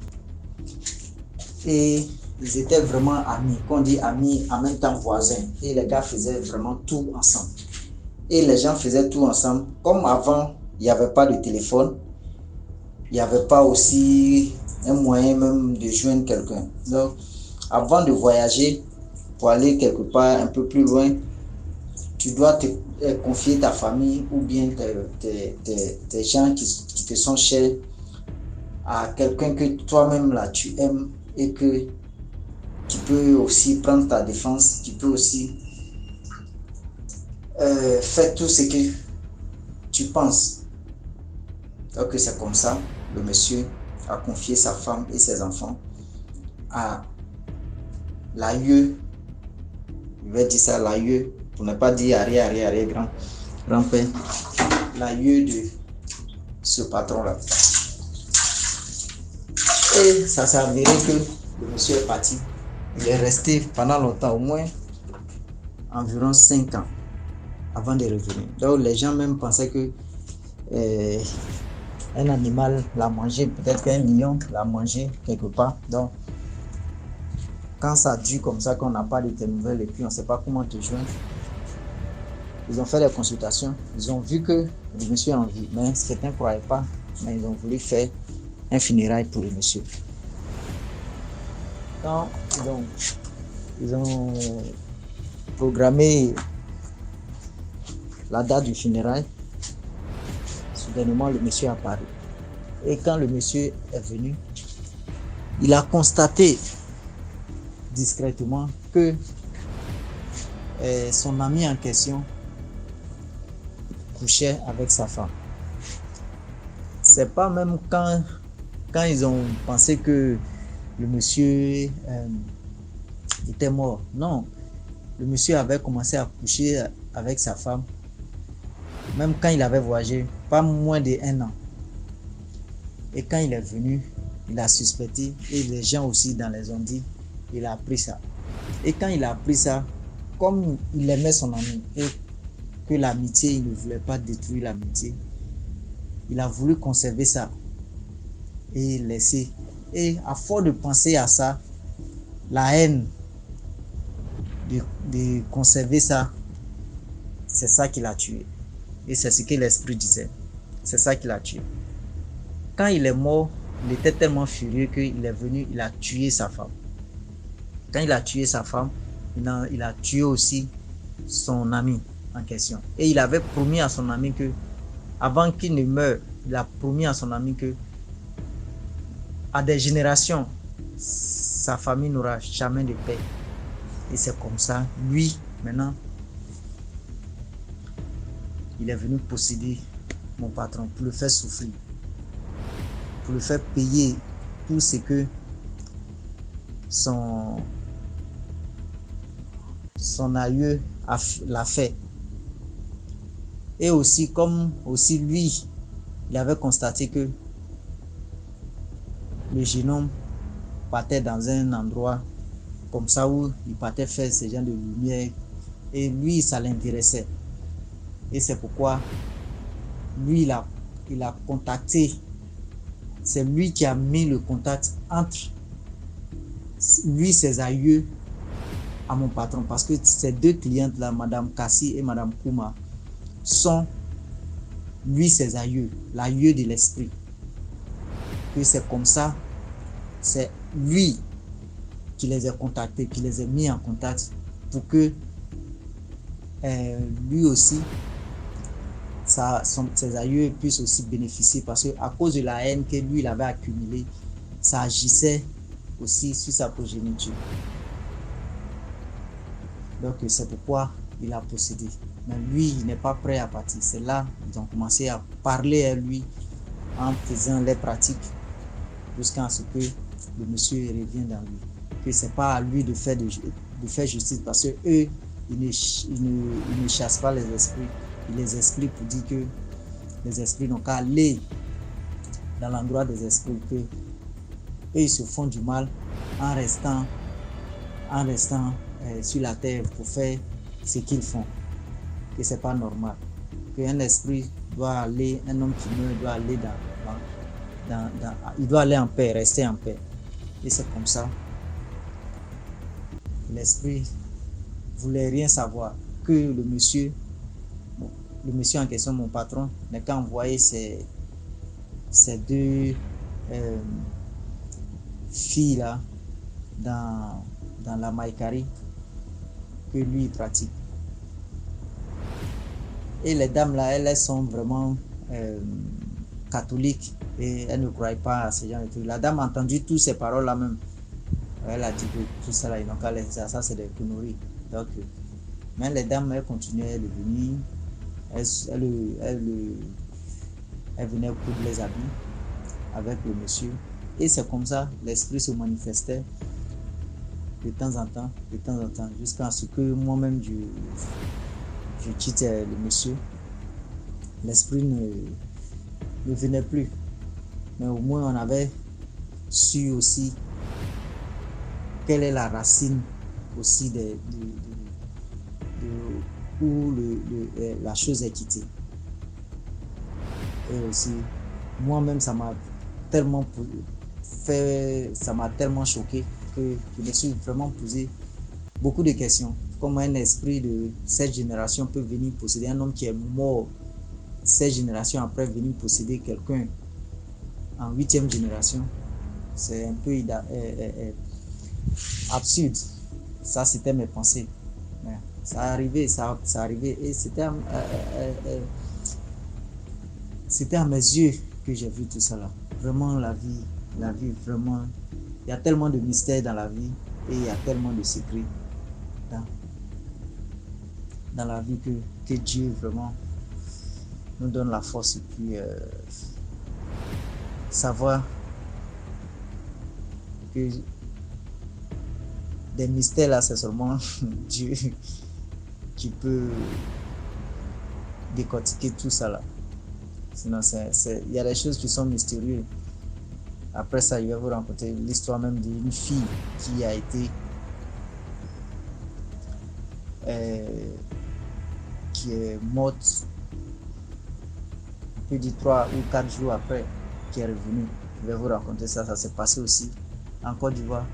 Et ils étaient vraiment amis. Quand on dit amis, en même temps voisins. Et les gars faisaient vraiment tout ensemble. Et les gens faisaient tout ensemble. Comme avant, il n'y avait pas de téléphone. Il n'y avait pas aussi un moyen même de joindre quelqu'un. Donc, avant de voyager, pour aller quelque part un peu plus loin, tu dois te confier ta famille ou bien tes gens qui te sont chers à quelqu'un que toi-même là tu aimes et que tu peux aussi prendre ta défense, tu peux aussi faire tout ce que tu penses. Donc c'est comme ça, le monsieur a confié sa femme et ses enfants à l'aïeux, je vais dire ça, l'aïeux, pour ne pas dire grand-père, l'aïeux de ce patron-là. Et ça s'est avéré que le monsieur est parti. Il est resté pendant longtemps, au moins environ 5 ans avant de revenir. Donc les gens même pensaient que un animal l'a mangé, peut-être qu'un lion l'a mangé quelque part. Donc quand ça dure comme ça, qu'on n'a pas de tes nouvelles et puis on ne sait pas comment te joindre, ils ont fait des consultations, ils ont vu que le monsieur est en vie, mais certains ne croyaient pas, mais ils ont voulu faire un funérail pour le monsieur. Quand ils ont programmé la date du funérail, soudainement le monsieur est apparu. Et quand le monsieur est venu, il a constaté discrètement que son ami en question couchait avec sa femme. C'est pas même quand ils ont pensé que le monsieur était mort. Non, le monsieur avait commencé à coucher avec sa femme, même quand il avait voyagé, pas moins d'1 an. Et quand il est venu, il a suspecté, et les gens aussi dans les ont dit, il a appris ça. Et quand il a appris ça, comme il aimait son ami et que l'amitié, il ne voulait pas détruire l'amitié, il a voulu conserver ça et laisser. Et à force de penser à ça, la haine de conserver ça, c'est ça qui l'a tué. Et c'est ce que l'esprit disait. C'est ça qui l'a tué. Quand il est mort, il était tellement furieux qu'il est venu, il a tué sa femme. Quand il a tué sa femme, il a tué aussi son ami en question. Et il avait promis à son ami que, avant qu'il ne meure, il a promis à son ami que, à des générations, sa famille n'aura jamais de paix. Et c'est comme ça, lui, maintenant, il est venu posséder mon patron pour le faire souffrir, pour le faire payer tout ce que son son aïeux l'a fait. Et aussi, comme aussi lui, il avait constaté que le jeune homme partait dans un endroit comme ça où il partait faire ce genre de lumière. Et lui, ça l'intéressait. Et c'est pourquoi lui, il a contacté. C'est lui qui a mis le contact entre lui, ses aïeux, à mon patron. Parce que ces deux clientes-là, Madame Kassi et Madame Kouma, sont lui, ses aïeux, l'aïeux de l'esprit. Et c'est comme ça, c'est lui qui les a contactés, qui les a mis en contact pour que lui aussi, ses aïeux puissent aussi bénéficier, parce qu'à cause de la haine que lui il avait accumulée, ça agissait aussi sur sa progéniture. Donc c'est pourquoi il a procédé. Mais lui, il n'est pas prêt à partir. C'est là qu'ils ont commencé à parler à lui en faisant les pratiques jusqu'à ce que le monsieur revienne dans lui. Que c'est pas à lui de faire justice, parce que eux, ils ne chassent pas les esprits. Ils les expliquent pour dire que les esprits n'ont qu'à aller dans l'endroit des esprits, que eux, ils se font du mal en restant sur la terre pour faire ce qu'ils font. Que c'est pas normal. Qu'un esprit doit aller, un homme qui meurt doit aller il doit aller en paix, rester en paix. Et c'est comme ça. L'esprit voulait rien savoir, que le monsieur en question, mon patron, n'a qu'à envoyer ces deux filles là dans la Maïkari que lui pratique. Et les dames là, elles sont vraiment catholiques et elles ne croient pas à ce genre de trucs. La dame a entendu toutes ces paroles là même. Elle a dit que tout ça là, ils n'ont qu'à laisser ça, c'est des conneries. Donc, mais les dames, elles continuaient de venir. Elles venaient coudre les habits avec le monsieur. Et c'est comme ça, l'esprit se manifestait de temps en temps, jusqu'à ce que moi-même, je quitte le monsieur. L'esprit ne venait plus. Mais au moins, on avait su aussi quelle est la racine aussi où la chose est quittée. Et aussi, moi-même, ça m'a tellement choqué que je me suis vraiment posé beaucoup de questions. Comment un esprit de cette génération peut venir posséder un homme qui est mort 7 générations après, venir posséder quelqu'un en 8e génération? C'est un peu absurde. Ça, c'était mes pensées. Mais ça arrivait et c'était à mes yeux que j'ai vu tout ça là. Vraiment, la vie, vraiment, il y a tellement de mystères dans la vie et il y a tellement de secrets dans la vie que Dieu vraiment nous donne la force et puis savoir que des mystères là, c'est seulement Dieu qui peut décortiquer tout ça là. Sinon, il y a des choses qui sont mystérieuses. Après ça, je vais vous raconter l'histoire même d'une fille qui a été qui est morte, on peut dire 3 ou 4 jours après, qui est revenue. Je vais vous raconter ça. Ça s'est passé aussi en Côte d'Ivoire,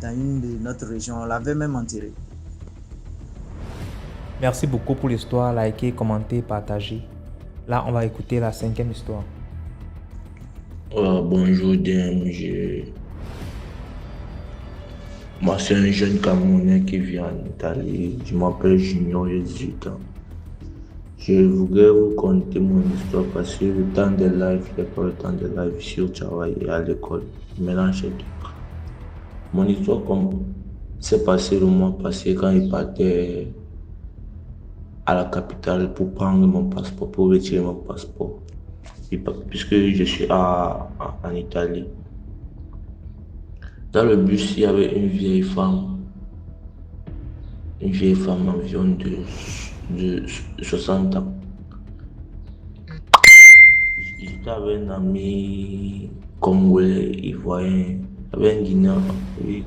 dans une de notre région. On l'avait même enterré. Merci beaucoup pour l'histoire. Likez, commentez, partagez. Là, on va écouter la 5e histoire. Bonjour DMG. Moi, c'est un jeune Camerounais qui vit en Italie. Je m'appelle Junior, j'ai 18 ans. Je voudrais vous conter mon histoire parce que le temps de live, il n'est pas le temps de live ici au travail et à l'école. Je mélange les deux. Mon histoire s'est passée le mois passé quand il partait à la capitale pour prendre mon passeport, pour retirer mon passeport. Puisque je suis en Italie. Dans le bus, il y avait une vieille femme une vieille femme environ de 60 ans. J'étais avec un ami congolais, ivoirien, avec un Guinéen, oui.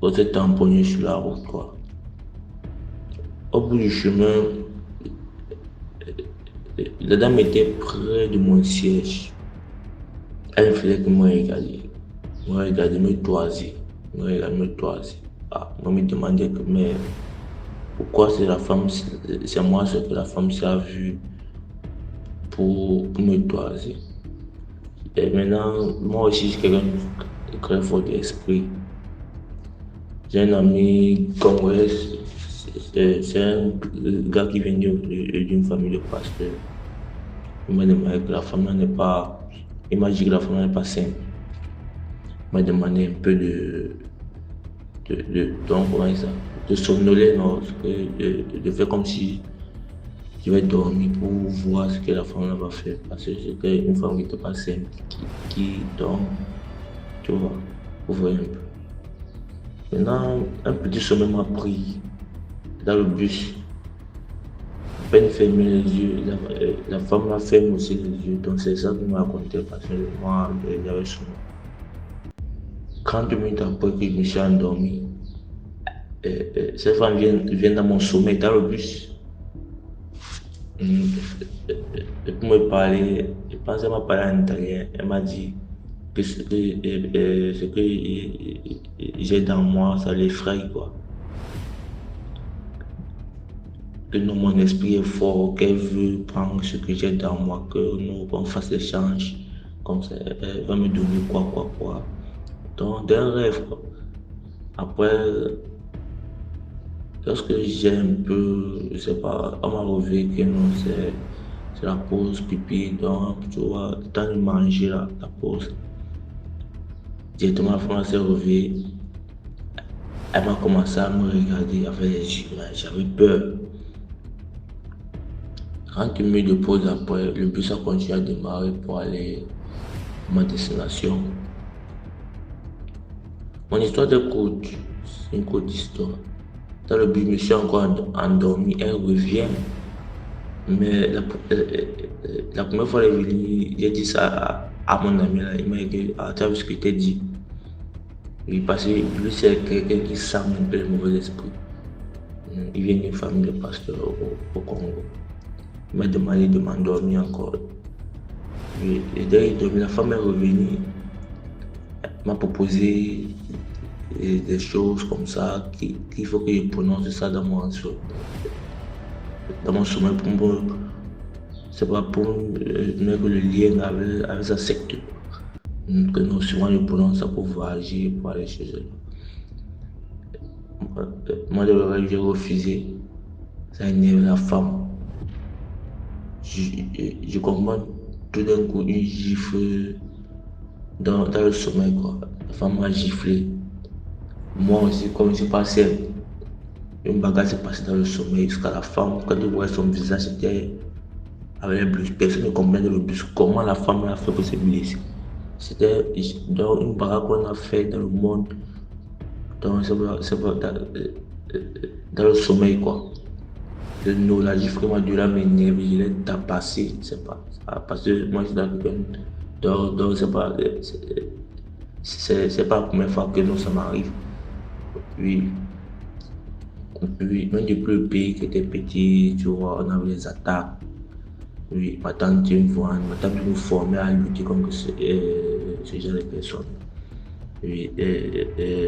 On s'est tamponné sur la route, quoi. Au bout du chemin, la dame était près de mon siège. Elle faisait que me regarder. Me regarder, me toiser. Me regarder, me toiser. Ah, on me demandait que, mais pourquoi c'est la femme, c'est moi ce que la femme s'est vue pour me toiser. Et maintenant, moi aussi, je suis quelqu'un de très fort d'esprit. J'ai un ami congolais, c'est un gars qui vient d'une famille de pasteurs. Il m'a demandé que la femme n'est pas. Il m'a dit que la femme n'est pas saine. Il m'a demandé un peu donc, comment ça, de somnoler, non, de faire comme si je vais dormir pour voir ce que la femme va faire. Parce que c'était une femme qui n'était pas saine, qui dort, tu vois, pour voir un peu. Maintenant, un petit sommeil m'a pris dans le bus. À peine fermé les yeux, la femme m'a fermé aussi les yeux. Donc c'est ça qu'il m'a raconté parce que moi, j'avais sommeil. 30 minutes après que je me suis endormi, cette femme vient dans mon sommeil, dans le bus. Et pour me parler, je pense qu'elle m'a parlé en italien. Elle m'a dit que ce que j'ai dans moi, ça l'effraie, quoi. Que non, mon esprit est fort, qu'elle veut prendre ce que j'ai dans moi, que nous, qu'on fasse l'échange. Comme ça, elle va me donner quoi. Donc, d'un rêve, quoi. Après, lorsque j'ai un peu, je sais pas, on m'a relevé que non, c'est la pause pipi, donc, tu vois, le temps de manger la pause. Directement, la femme s'est relevée. Elle m'a commencé à me regarder avec les yeux, j'avais peur. 30 minutes de pause après, le bus a continué à démarrer pour aller à ma destination. Mon histoire de courte, c'est une courte histoire. Dans le bus, je me suis encore endormi, elle revient. Mais la première fois qu'elle est venue, j'ai dit ça à mon ami, là. Il m'a dit, ah, tu as vu ce que tu as dit. Oui, parce que lui, c'est quelqu'un qui sent un peu le mauvais esprit. Il vient d'une famille de pasteurs au Congo. Il m'a demandé de m'endormir encore. Et dès qu'il dormait, la femme est revenue. Elle m'a proposé des choses comme ça qu'il faut que je prononce ça dans mon sommeil c'est pas pour mettre le lien avec sa secte. Que nous souvent je prononce ça pour voyager, pour aller chez eux. Moi de vrai j'ai refusé. Ça énerve la femme. Je comprends tout d'un coup une gifle dans le sommeil, quoi. La femme m'a giflé. Moi aussi, comme je suis passé, une bagarre s'est passée dans le sommeil jusqu'à la femme. Quand je voyais son visage, c'était avec les blues. Personne ne comprenait le bus. Comment la femme l'a fait pour se blesser. C'était dans une bagarre qu'on a fait dans le monde. Dans le sommeil, quoi. La gifle m'a dû la m'énerver, je l'ai tapassé, je sais pas. Parce que moi, je suis dans le donc c'est pas la première fois que nous, ça m'arrive. Oui, même depuis le pays qui était petit, tu vois, on avait des attaques. Oui, ma tante nous formait à lutter contre ce genre de personnes. Oui,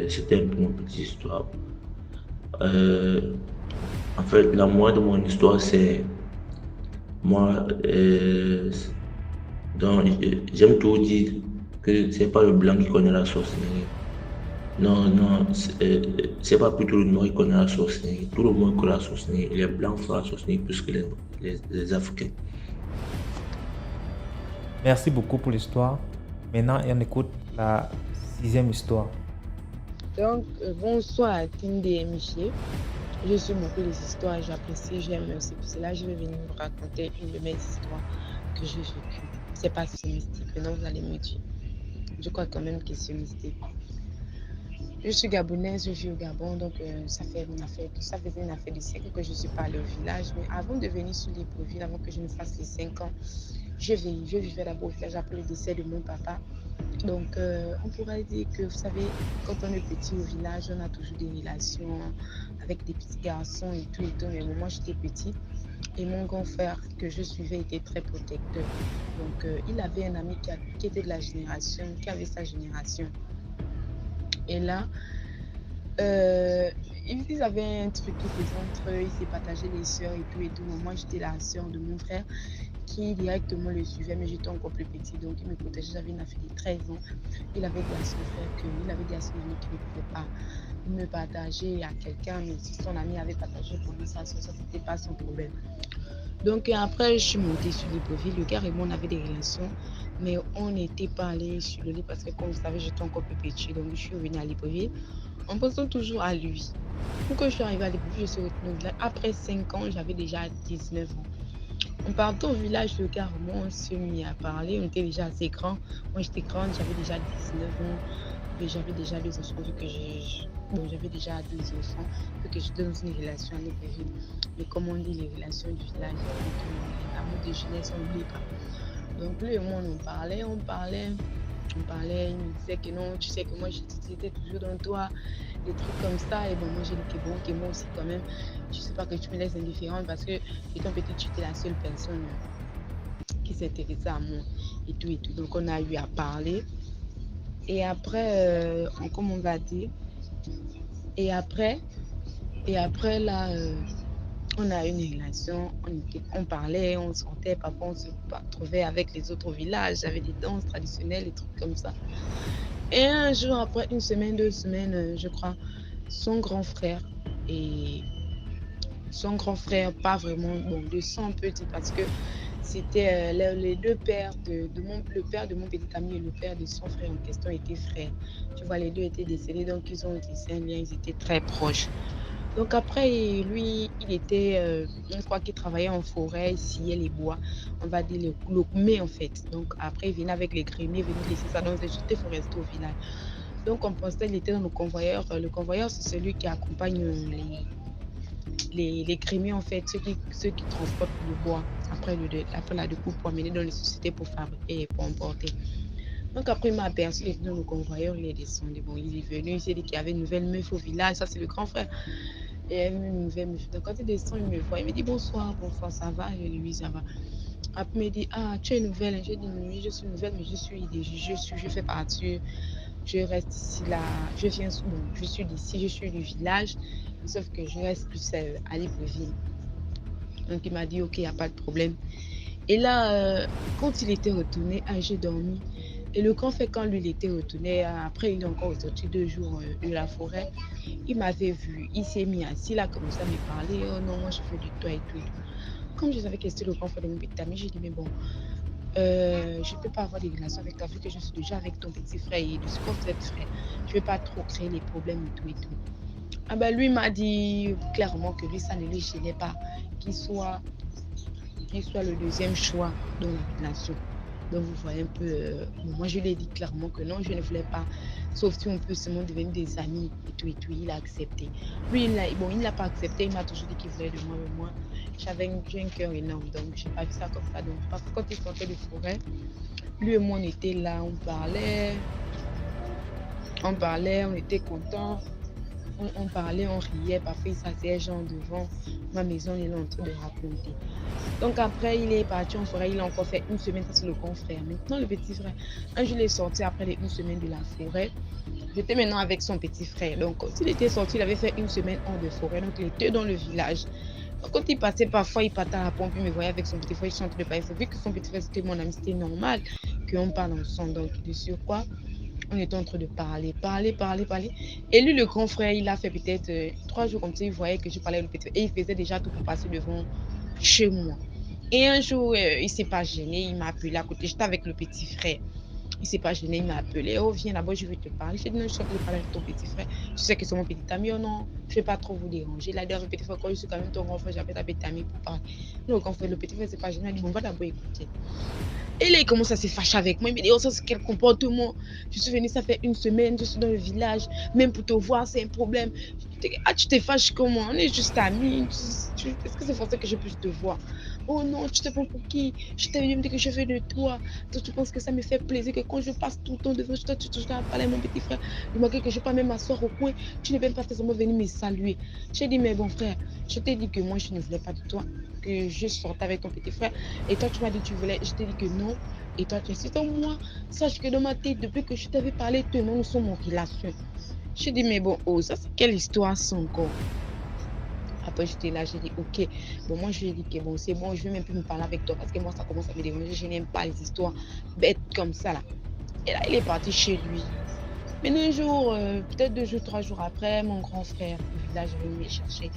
c'était un peu mon petite histoire. En fait, la moitié de mon histoire, c'est moi. Donc, j'aime toujours dire que c'est pas le blanc qui connaît la sorcellerie. Non, c'est pas plutôt le noir qui connaît la sorcellerie. Tout le monde connaît la sorcellerie. Les blancs font la sorcellerie plus que les Africains. Merci beaucoup pour l'histoire. Maintenant, on écoute la 6e histoire. Donc, bonsoir à Team DMG. Je suis beaucoup des histoires, j'apprécie, j'aime. C'est pour cela que je vais venir vous raconter une de mes histoires que j'ai vécues. C'est pas si mystique, maintenant vous allez me dire. Je crois quand même que c'est mystique. Je suis gabonaise, je vis au Gabon, donc ça faisait une affaire de siècle que je suis pas allée au village. Mais avant de venir sur Libreville, avant que je ne fasse les 5 ans, je vivais d'abord au village après le décès de mon papa. Donc, on pourrait dire que, vous savez, quand on est petit au village, on a toujours des relations avec des petits garçons et tout et tout. Mais moi, j'étais petite et mon grand frère que je suivais était très protecteur. Donc, il avait un ami qui était de la génération, qui avait sa génération. Et là, euh, ils avaient un truc qui faisait entre eux, ils se partageaient les sœurs et tout et tout. Moi, j'étais la sœur de mon frère qui directement le suivait, mais j'étais encore plus petit, donc il me protégeait. J'avais une affaire de 13 ans. Il avait dit à son frère qu'il avait dit à son ami qu'il ne pouvait pas me partager à quelqu'un, mais si son ami avait partagé pour lui, ça c'était pas son problème. Donc après, je suis montée sur Libreville. Le gars et moi, on avait des relations, mais on n'était pas allé sur le lit parce que, comme vous savez, j'étais encore plus petit. Donc je suis revenue à Libreville en pensant toujours à lui. Donc quand je suis arrivée à Libreville, je suis retournée au village. Après 5 ans, j'avais déjà 19 ans. En partant au village, le gars, moi, on s'est mis à parler. On était déjà assez grands. Moi, j'étais grande, j'avais déjà 19 ans. Et j'avais déjà deux enfants, vu que j'avais déjà deux enfants, vu que j'étais dans une relation avec les villes. Mais comme on dit, les relations du village, l'amour de jeunesse, on n'oublie pas. Donc, lui et moi, on parlait. Il me disait que non, tu sais que moi, j'étais toujours dans toi, des trucs comme ça. Et bon, moi, j'ai dit que bon, que moi aussi, quand même, je sais pas que tu me laisses indifférente parce que étant petite, tu étais la seule personne qui s'intéressait à moi et tout et tout. Donc, on a eu à parler. Et après, comme on va dire, et après, là, on a eu une relation, on parlait, on sortait, parfois on se trouvait avec les autres villages, j'avais des danses traditionnelles, des trucs comme ça. Et un jour, après une semaine, 2 semaines, je crois, son grand frère, et son grand frère, pas vraiment, bon, de sang petit, parce que c'était les deux pères le père de mon petit ami et le père de son frère en question étaient frères. Tu vois, les deux étaient décédés, donc ils ont tissé un lien, ils étaient très proches. Donc après, lui, il était, je crois qu'il travaillait en forêt, il sciait les bois, on va dire le mais en fait. Donc après, il venait avec les grémiers, il venait laisser ça dans les il faut rester au village. Donc on pensait qu'il était dans le convoyeur. Le convoyeur, c'est celui qui accompagne les crémiers, en fait, ceux qui transportent le bois après la découpe pour amener dans les sociétés pour fabriquer et pour emporter. Donc après, il m'a aperçu, il est venu dans le convoyeur, il est descendu. Bon, il est venu, il s'est dit qu'il y avait une nouvelle meuf au village, ça c'est le grand frère. Et elle me nouvelle meuf. Donc quand il descend, il me voit, il me dit bonsoir, bonsoir, ça va? Je lui dis ça va. Après, il me dit, ah, tu es nouvelle? J'ai dit oui, je suis nouvelle, mais je fais partie, je reste ici là, bon, je suis d'ici, je suis du village, sauf que je reste plus à Libreville. Donc il m'a dit, ok, il n'y a pas de problème. Et là, quand il était retourné, j'ai dormi. Et le grand fait, quand lui, il était retourné, après, il est encore sorti 2 jours de la forêt. Il m'avait vu, il s'est mis assis là, comme ça, à me parler. Oh non, moi, je fais du toi et tout. Comme je savais que c'était le grand frère de mon petit ami, j'ai dit, mais bon, je ne peux pas avoir des relations avec toi, vu que je suis déjà avec ton petit frère et de ce que vous êtes frère. Je ne vais pas trop créer les problèmes et tout et tout. Ah ben, lui m'a dit clairement que lui, ça ne lui gênait pas qu'il soit le deuxième choix dans la relation. Donc, vous voyez un peu, moi, je lui ai dit clairement que non, je ne voulais pas, sauf si on peut seulement devenir des amis et tout, il a accepté. Lui, il n'a pas accepté, il m'a toujours dit qu'il voulait de moi, mais moi, j'ai un cœur énorme, donc je n'ai pas vu ça comme ça. Donc, parce que quand il sortait de forêt, lui et moi, on était là, on parlait, on était contents. On parlait, on riait, parfois il s'asseyait genre devant ma maison, il est en train de raconter. Donc après, il est parti en forêt, il a encore fait une semaine, ça c'est le grand frère. Maintenant, le petit frère, un jour il est sorti après une semaine de la forêt. J'étais maintenant avec son petit frère. Donc quand il était sorti, il avait fait une semaine hors de forêt, donc il était dans le village. Donc, quand il passait, parfois il partait à la pompe, il me voyait avec son petit frère, il chantait de parler. Vu que son petit frère c'était mon ami, c'était normal qu'on parle ensemble. Donc de surcroît, on était en train de parler. Et lui, le grand frère, il a fait peut-être 3 jours comme ça, il voyait que je parlais avec le petit frère. Et il faisait déjà tout pour passer devant chez moi. Et un jour, il ne s'est pas gêné, il m'a appelé à côté. J'étais avec le petit frère. Il ne s'est pas gêné, il m'a appelé. Oh, viens là-bas, je vais te parler. J'ai dit non, je suis en train de parler avec ton petit frère. Tu sais que c'est mon petit ami. Oh non, je ne vais pas trop vous déranger. Il a dit à mon petit frère, quand je suis quand même ton grand frère, j'appelle ta petite amie pour parler. Le grand frère, le petit frère, c'est pas gêné. Il a dit, bon, on va d'abord écouter. Et là, il commence à se fâcher avec moi. Il me dit, oh, ça, c'est quel comportement? Je suis venue, ça fait une semaine, je suis dans le village. Même pour te voir, c'est un problème. Ah, tu te fâches comment? On est juste amis. Est-ce que c'est forcé que je puisse te voir? Oh non, tu te prends pour qui? Je t'ai dit que je veux de toi. Toi, tu penses que ça me fait plaisir que quand je passe tout le temps devant toi, tu as parlé à mon petit frère. Il m'a dit que je peux même m'asseoir au coin. Tu ne peux pas forcément venir me saluer. J'ai dit, mais bon frère, je t'ai dit que moi, je ne voulais pas de toi, que je sortais avec ton petit frère. Et toi, tu m'as dit que tu voulais. Je t'ai dit que non. Et toi, tu insistes en moi. Sache que dans ma tête, depuis que je t'avais parlé, toi et moi, nous sommes en relation. J'ai dit, mais bon, oh, ça, c'est quelle histoire ça encore? Après, j'étais là, j'ai dit, ok. Bon, moi, je lui ai dit que bon, c'est bon, je ne vais même plus me parler avec toi parce que moi, ça commence à me déranger. Je n'aime pas les histoires bêtes comme ça, là. Et là, il est parti chez lui. Mais un jour, peut-être 2 jours, 3 jours après, mon grand frère du village est venu me chercher.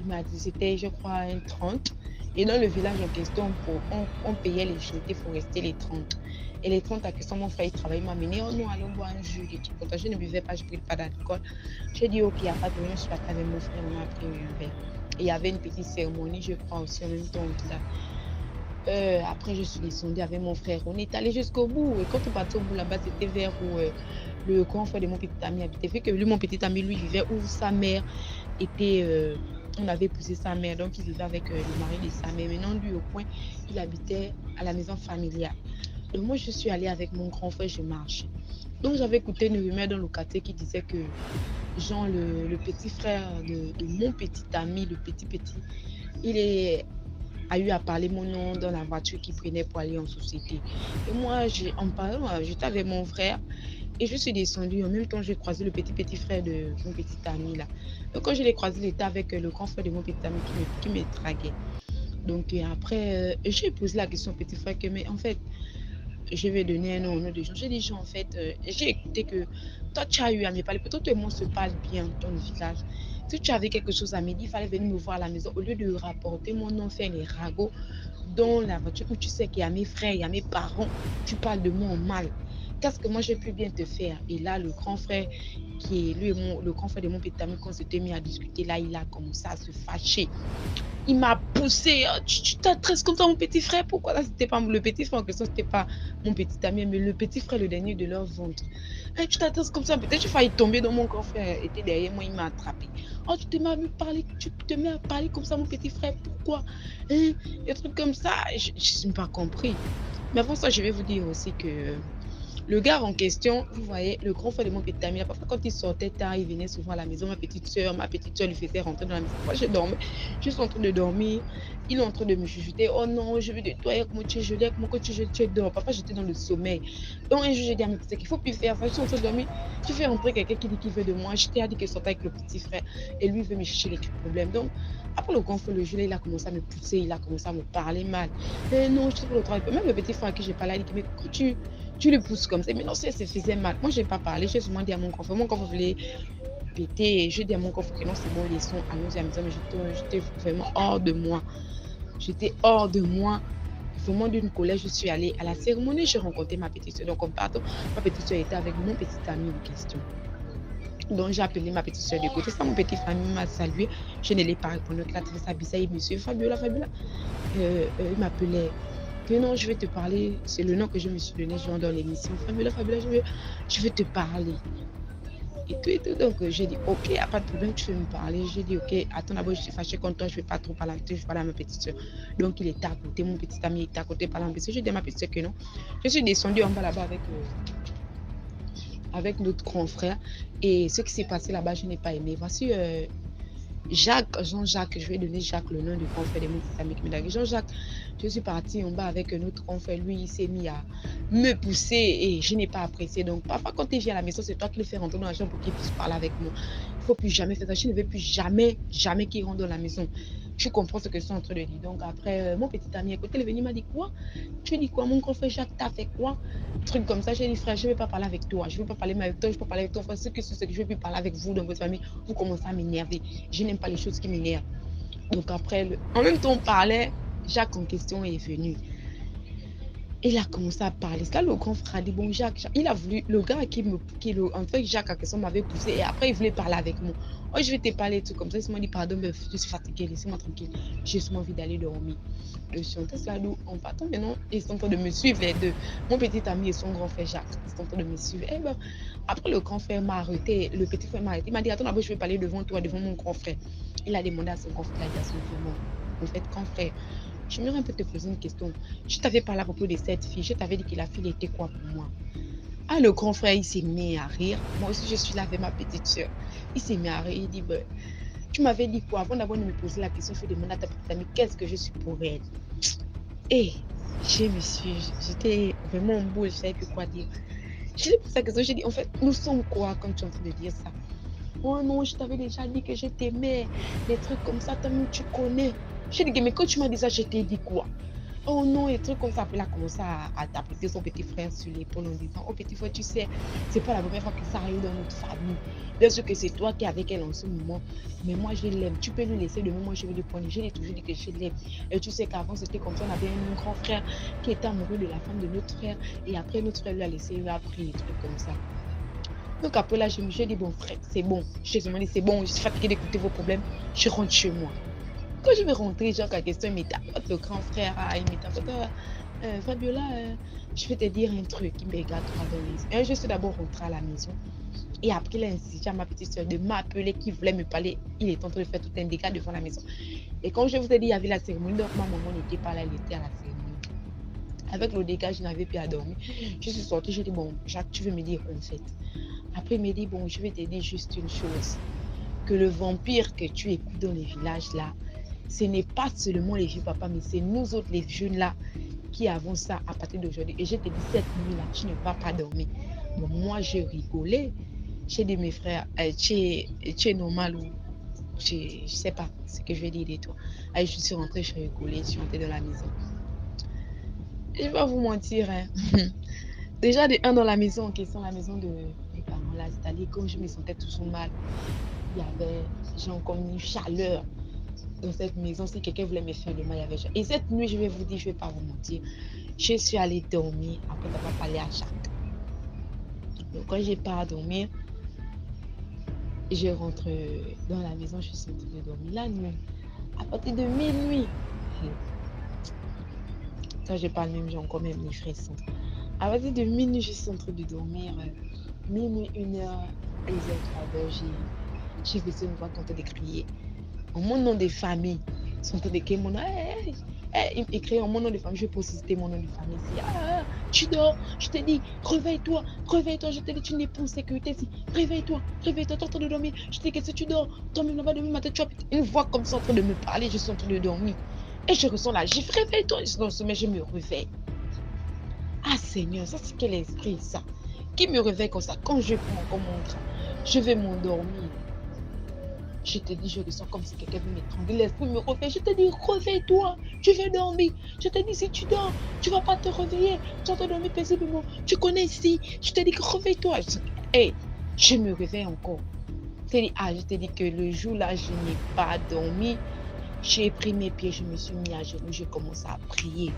Il m'a dit, c'était, je crois, un 30. Et dans le village en question, on payait les unités pour rester les 30. Et les 30 à question, mon frère, il travaille, il m'a amené, oh non, allons boire un jus. Je ne buvais pas, je ne buvais pas d'alcool. J'ai dit, ok, il n'y a pas de problème, je suis partie avec mon frère, on a pris un verre. Et il y avait une petite cérémonie, je crois, aussi en même temps. Après, je suis descendue avec mon frère. On est allé jusqu'au bout. Et quand on partait au bout là-bas, c'était vers où le grand frère de mon petit ami habitait. Vu que lui, mon petit ami, lui, vivait où sa mère était. On avait poussé sa mère, donc il vivait avec le mari de sa mère. Maintenant, lui, au point, il habitait à la maison familiale. Donc, moi, je suis allée avec mon grand frère, je marchais. Donc, j'avais écouté une rumeur dans le quartier qui disait que Jean, le petit frère de mon petit ami, le petit, il a eu à parler mon nom dans la voiture qu'il prenait pour aller en société. Et moi, en parlant, j'étais avec mon frère et je suis descendue. En même temps, j'ai croisé le petit frère de mon petit ami là. Donc, quand je l'ai croisé, il était avec le grand frère de mon petit ami qui me draguait. Donc, après, j'ai posé la question au petit frère que, mais en fait, je vais donner un nom au nom de gens. J'ai dit, en fait, j'ai écouté que toi, tu as eu à me parler. Peut-être que moi, on se parle bien dans le village. Si tu avais quelque chose à me dire, il fallait venir me voir à la maison. Au lieu de rapporter mon nom, faire les ragots dans la voiture où tu sais qu'il y a mes frères, il y a mes parents, tu parles de moi en mal. Qu'est-ce que moi, j'ai pu bien te faire? Et là, le grand frère, qui est lui, le grand frère de mon petit ami, quand on s'était mis à discuter, là, il a commencé à se fâcher. Il m'a poussé. Tu t'adresses comme ça à mon petit frère. Pourquoi là, c'était pas le petit frère en question, c'était pas mon petit ami, mais le petit frère, le dernier de leur ventre. Tu t'adresses comme ça. Peut-être j'ai failli tomber dans mon grand frère. Était derrière moi, il m'a attrapé. Oh, tu te mets à me parler, tu te mets à parler comme ça, mon petit frère. Pourquoi? Des trucs comme ça. Je n'ai pas compris. Mais avant ça, je vais vous dire aussi que le gars en question, vous voyez, le grand frère de mon petit ami, parfois quand il sortait tard, il venait souvent à la maison. Ma petite soeur lui faisait rentrer dans la maison. Moi, je dormais, je suis en train de dormir. Il est en train de me chuchoter. Oh non, je veux de toi, comment tu es jolie, comment tu es jolie, tu es dehors. Papa, j'étais dans le sommeil. Donc, un jour, j'ai dit à mes petits qu'il ne faut plus faire ça. Je suis en train de dormir. Tu fais rentrer quelqu'un qui dit qu'il veut de moi. Je t'ai dit qu'il sortait avec le petit frère. Et lui, il veut me chercher les problèmes. Donc, après le grand frère, le jour, il a commencé à me pousser. Il a commencé à me parler mal. Mais non, je trouve le travail. Même le petit frère à qui j'ai parlé, il dit, mais quand tu le pousses comme ça. Mais non, ça se faisait mal. Moi, je n'ai pas parlé. J'ai souvent dit à mon grand frère. Mon grand frère voulait péter. Je dis à mon grand frère que non, c'est bon, laissons, allons-y à la maison. Mais j'étais vraiment hors de moi. J'étais hors de moi. Vraiment d'une colère, je suis allée à la cérémonie. J'ai rencontré ma petite soeur. Donc, en partant, ma petite soeur était avec mon petit ami en question. Donc, j'ai appelé ma petite soeur de côté. Ça, mon petit famille m'a salué. Je ne l'ai pas répondu. Il a trouvé ça bizarre. Monsieur Fabiola. Il m'appelait. Que non, je vais te parler. C'est le nom que je me suis donné genre dans l'émission. Fabiola, je vais te parler. Et tout. Donc, j'ai dit, ok, il n'y a pas de problème, tu veux me parler. J'ai dit, ok, attends d'abord, je suis fâchée contre toi, je ne vais pas trop parler avec toi, je vais parler à ma petite soeur. Donc, il était à côté, mon petit ami était à côté, parlant à ma petite soeur. J'ai dit à ma petite soeur que non. Je suis descendue en bas là-bas avec notre grand frère. Et ce qui s'est passé là-bas, je n'ai pas aimé. Voici Jean-Jacques, je vais donner Jacques le nom du grand frère de mon petit ami qui me l'a dit. Jean-Jacques, je suis partie en bas avec un autre grand frère. Lui, il s'est mis à me pousser et je n'ai pas apprécié. Donc, parfois, quand il vient à la maison, c'est toi qui le fais rentrer dans la chambre pour qu'il puisse parler avec moi. Il ne faut plus jamais faire ça. Je ne veux plus jamais qu'il rentre dans la maison. Tu comprends ce que je suis en train de dire. Donc, après, mon petit ami à côté, il est venu, il m'a dit quoi? Tu dis quoi? Mon grand frère Jacques t'a fait quoi? Truc comme ça. J'ai dit, frère, je ne vais pas parler avec toi. Je ne veux pas parler avec toi. Je ne veux pas parler avec ton frère. Ce que je ne veux plus parler avec vous dans votre famille. Vous commencez à m'énerver. Je n'aime pas les choses qui m'énervent. Donc après, en même temps, on parlait, Jacques en question est venu. Et il a commencé à parler. C'est là le grand frère a dit, bon, Jacques, il a voulu, le gars en fait, Jacques, à question m'avait poussé et après, il voulait parler avec moi. Oh, je vais te parler, tout comme ça. Il m'a dit, pardon, mais je suis fatiguée, laissez-moi tranquille. J'ai seulement envie d'aller dormir. Le chanteur, là, nous, en partant maintenant, ils sont en train de me suivre, les deux. Mon petit ami et son grand frère Jacques, ils sont en train de me suivre. Et ben, après, le grand frère m'a arrêté, le petit frère m'a arrêté. Il m'a dit, attends, d'abord, je vais parler devant toi, devant mon grand frère. Il a demandé à son grand frère, il a dit à son frère, non, en fait, grand frère, j'aimerais un peu te poser une question. Je t'avais parlé à propos de cette fille. Je t'avais dit que la fille était quoi pour moi? Ah, le grand frère, il s'est mis à rire. Moi aussi, je suis là avec ma petite soeur. Il s'est mis à rire. Il dit, ben, tu m'avais dit quoi? Avant d'abord de me poser la question, il faut demander à ta petite amie qu'est-ce que je suis pour elle. Et j'étais vraiment en boule. Je ne savais plus quoi dire. Je lui ai posé la question. J'ai dit, en fait, nous sommes quoi quand tu es en train de dire ça? Oh non, je t'avais déjà dit que je t'aimais. Des trucs comme ça, toi-même, tu connais. J'ai dit, mais quand tu m'as dit ça, je t'ai dit quoi? Oh non, et trucs comme ça. Après, il a commencé à taper son petit frère sur l'épaule en disant, oh petit frère, tu sais, c'est pas la première fois que ça arrive dans notre famille. Bien sûr que c'est toi qui es avec elle en ce moment, mais moi je l'aime. Tu peux lui laisser demain, moi je vais lui prendre. Je lui ai toujours dit que je l'aime. Et tu sais qu'avant c'était comme ça, on avait un grand frère qui était amoureux de la femme de notre frère. Et après, notre frère lui a laissé, il lui a pris des trucs comme ça. Donc après là, je me suis dit, bon frère, c'est bon. Je te demandé, c'est bon, je suis fatiguée d'écouter vos problèmes. Je rentre chez moi. Quand je vais rentrer, genre, la question, il m'étapote, le grand frère, il m'étapote. Fabiola, je vais te dire un truc qui me regarde droit dans les yeux. Je suis d'abord rentrée à la maison. Et après, il a insisté à ma petite soeur de m'appeler, qui voulait me parler. Il est en train de faire tout un dégât devant la maison. Et comme je vous ai dit, il y avait la cérémonie, donc ma maman n'était pas là, elle était à la cérémonie. Avec le dégât, je n'avais plus à dormir. Je suis sortie, j'ai dit, bon, Jacques, tu veux me dire en fait. Après, il m'a dit, bon, je vais te dire juste une chose. Que le vampire que tu écoutes dans les villages là, ce n'est pas seulement les vieux papas, mais c'est nous autres, les jeunes là, qui avons ça à partir d'aujourd'hui. Et je te dis, cette nuit-là, tu ne vas pas dormir. Bon, moi, je rigolais. J'ai dit, mes frères, tu es normal ou je ne sais pas ce que je vais dire de toi. Allez, je suis rentrée, je rigolais, je suis rentrée dans la maison. Je ne vais pas vous mentir, hein. Déjà, dans la maison en question, la maison de mes parents là, c'est-à-dire quand je me sentais toujours mal, il y avait genre comme une chaleur dans cette maison. Si quelqu'un voulait me faire le mal, il y avait chaleur. Et cette nuit, je vais vous dire, je ne vais pas vous mentir, je suis allée dormir après d'avoir parlé à Jacques. Donc quand j'ai pas à dormir, je rentre dans la maison, je suis en train de dormir la nuit. À partir de minuit, ça je parle même, j'ai encore même les frissons. À partir de minuit, je suis en train de dormir. Minuit, 1h, 2h, 3h, j'ai vu une voix tenter de crier. En mon nom de famille, ils sont en train de crier mon nom. Il écrit en mon nom de famille, je vais citer mon nom de famille ici. Tu dors, je te dis, réveille-toi, je te dis, tu n'es pas en sécurité ici. Réveille-toi, tu es en train de dormir. Je te dis que si tu dors, toi-même là-bas demain matin, tu as une voix comme ça en train de me parler, je suis en train de dormir. Et je ressens la gifle, réveille-toi, je suis dans le sommeil, je me réveille. Ah Seigneur, ça c'est quel esprit ça? Qui me réveille comme ça? Quand je prends comme mon train, je vais m'endormir. Je te dis, je ressens comme si quelqu'un veut m'étrangler. L'esprit me réveille. Je te dis, réveille-toi. Tu veux dormir. Je te dis, si tu dors, tu ne vas pas te réveiller. Tu vas te dormir paisiblement. Tu connais ici. Je te dis que réveille-toi. Je me réveille encore. Je te dis que le jour là, je n'ai pas dormi. J'ai pris mes pieds, je me suis mis à genoux. J'ai commencé à prier.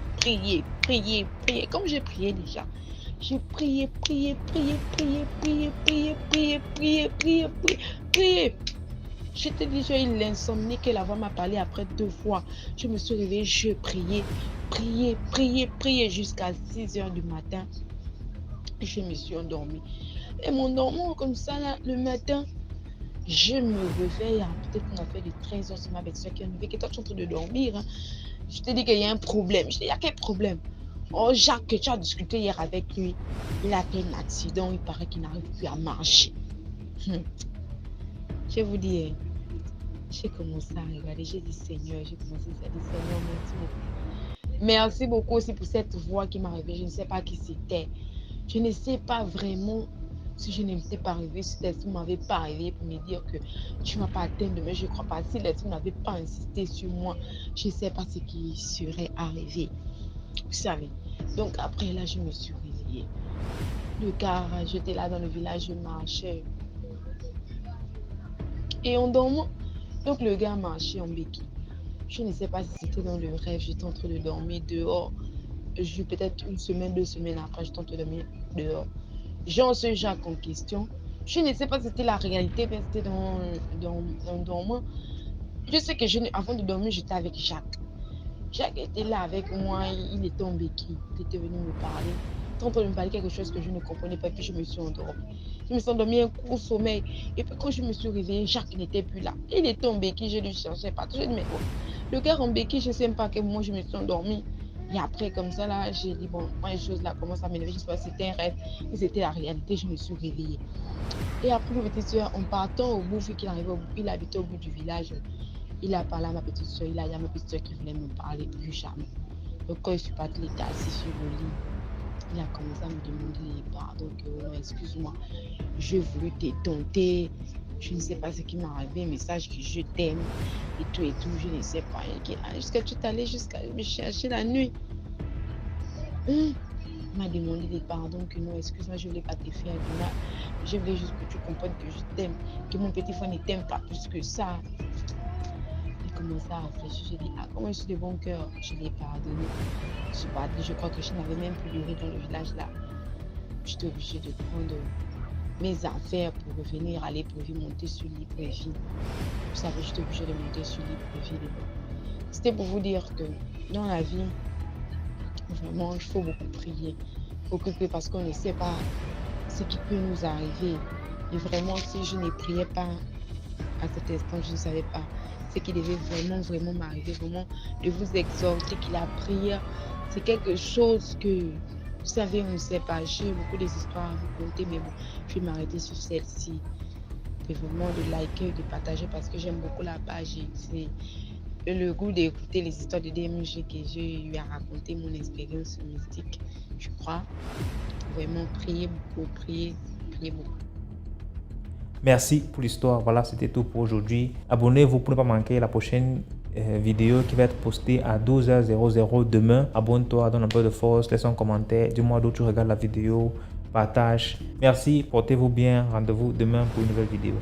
Comme j'ai prié déjà. J'ai prié. Je te dis, j'ai eu l'insomnie que la voix m'a parlé après 2 fois. Je me suis réveillée, je priais jusqu'à 6h du matin. Je me suis endormie. Et mon dormant comme ça, là, le matin, je me réveille. Peut-être qu'on a fait de 13h, c'est ma belle-soeur qui est arrivée. Que toi, tu es en train de dormir. Hein. Je te dis qu'il y a un problème. Je te dis, il y a quel problème? Oh, Jacques, que tu as discuté hier avec lui, il a fait un accident. Il paraît qu'il n'arrive plus à marcher. Je vous dis, j'ai commencé à regarder, j'ai dit Seigneur, j'ai commencé à dire Seigneur, merci beaucoup. Merci beaucoup aussi pour cette voix qui m'a réveillée. Je ne sais pas qui c'était. Je ne sais pas vraiment si je n'étais pas arrivée, si l'esprit ne m'avait pas réveillée pour me dire que tu ne vas pas atteindre demain, je ne crois pas. Si l'esprit n'avait pas insisté sur moi, je ne sais pas ce qui serait arrivé. Vous savez. Donc après là, je me suis réveillée. Le car, j'étais là dans le village, je marchais. Et en dormant, donc le gars marchait en béquille. Je ne sais pas si c'était dans le rêve, j'étais en train de dormir dehors. peut-être une semaine, 2 semaines après, je tente de dormir dehors. Genre ce Jacques en question, je ne sais pas si c'était la réalité, mais c'était dans moi. Je sais que avant de dormir, j'étais avec Jacques. Jacques était là avec moi, il était en béquille, il était venu me parler. Il était en train de me parler quelque chose que je ne comprenais pas, puis je me suis endormie. Je me suis endormie un court sommeil. Et puis quand je me suis réveillée, Jacques n'était plus là. Il était en béquille, je lui cherchais partout. Je dis, mais oh, le gars en béquille, je ne sais même pas à quel moment je me suis endormie. Et après, comme ça, là, j'ai dit, bon, moi, les choses là commencent à m'énerver. Je sais pas si c'était un rêve, si c'était la réalité, je me suis réveillée. Et après, ma petite soeur, en partant au bout, vu qu'il arrivait au bout, il habitait au bout du village. Il a parlé à ma petite soeur, il y a ma petite soeur qui voulait me parler, plus jamais. Donc quand je suis partie, il était assis sur le lit. Il a commencé à me demander pardon, que excuse-moi, j'ai voulu t'étonter, je ne sais pas ce qui m'est arrivé, message que je t'aime, et tout, je ne sais pas. Jusqu'à tu t'allais jusqu'à me chercher la nuit. Il m'a demandé des pardons, que non, excuse-moi, je ne voulais pas te faire du mal. Je voulais juste que tu comprennes que je t'aime, que mon petit frère ne t'aime pas plus que ça. J'ai commencé à réfléchir, j'ai dit, comment je suis de bon cœur, je l'ai pardonné. Je suis partie, je crois que je n'avais même plus de riz dans le village là. J'étais obligée de prendre mes affaires pour revenir à Libreville, monter sur Libreville. Vous savez, j'étais obligée de monter sur Libreville. C'était pour vous dire que dans la vie, vraiment, il faut beaucoup prier. Il faut prier parce qu'on ne sait pas ce qui peut nous arriver. Et vraiment, si je ne priais pas à cet instant, je ne savais pas ce qui devait vraiment m'arriver. Vraiment, de vous exhorter que la prière, c'est quelque chose que, vous savez, on ne sait pas. J'ai beaucoup d'histoires à vous conter, mais bon, je vais m'arrêter sur celle-ci. C'est vraiment de liker, de partager parce que j'aime beaucoup la page. C'est le goût d'écouter les histoires de DMG que j'ai eu à raconter, mon expérience mystique, je crois. Vraiment, priez beaucoup, priez beaucoup. Merci pour l'histoire. Voilà, c'était tout pour aujourd'hui. Abonnez-vous pour ne pas manquer la prochaine vidéo qui va être postée à 12h00 demain. Abonne-toi, donne un peu de force, laisse un commentaire, dis-moi d'où tu regardes la vidéo, partage. Merci, portez-vous bien. Rendez-vous demain pour une nouvelle vidéo.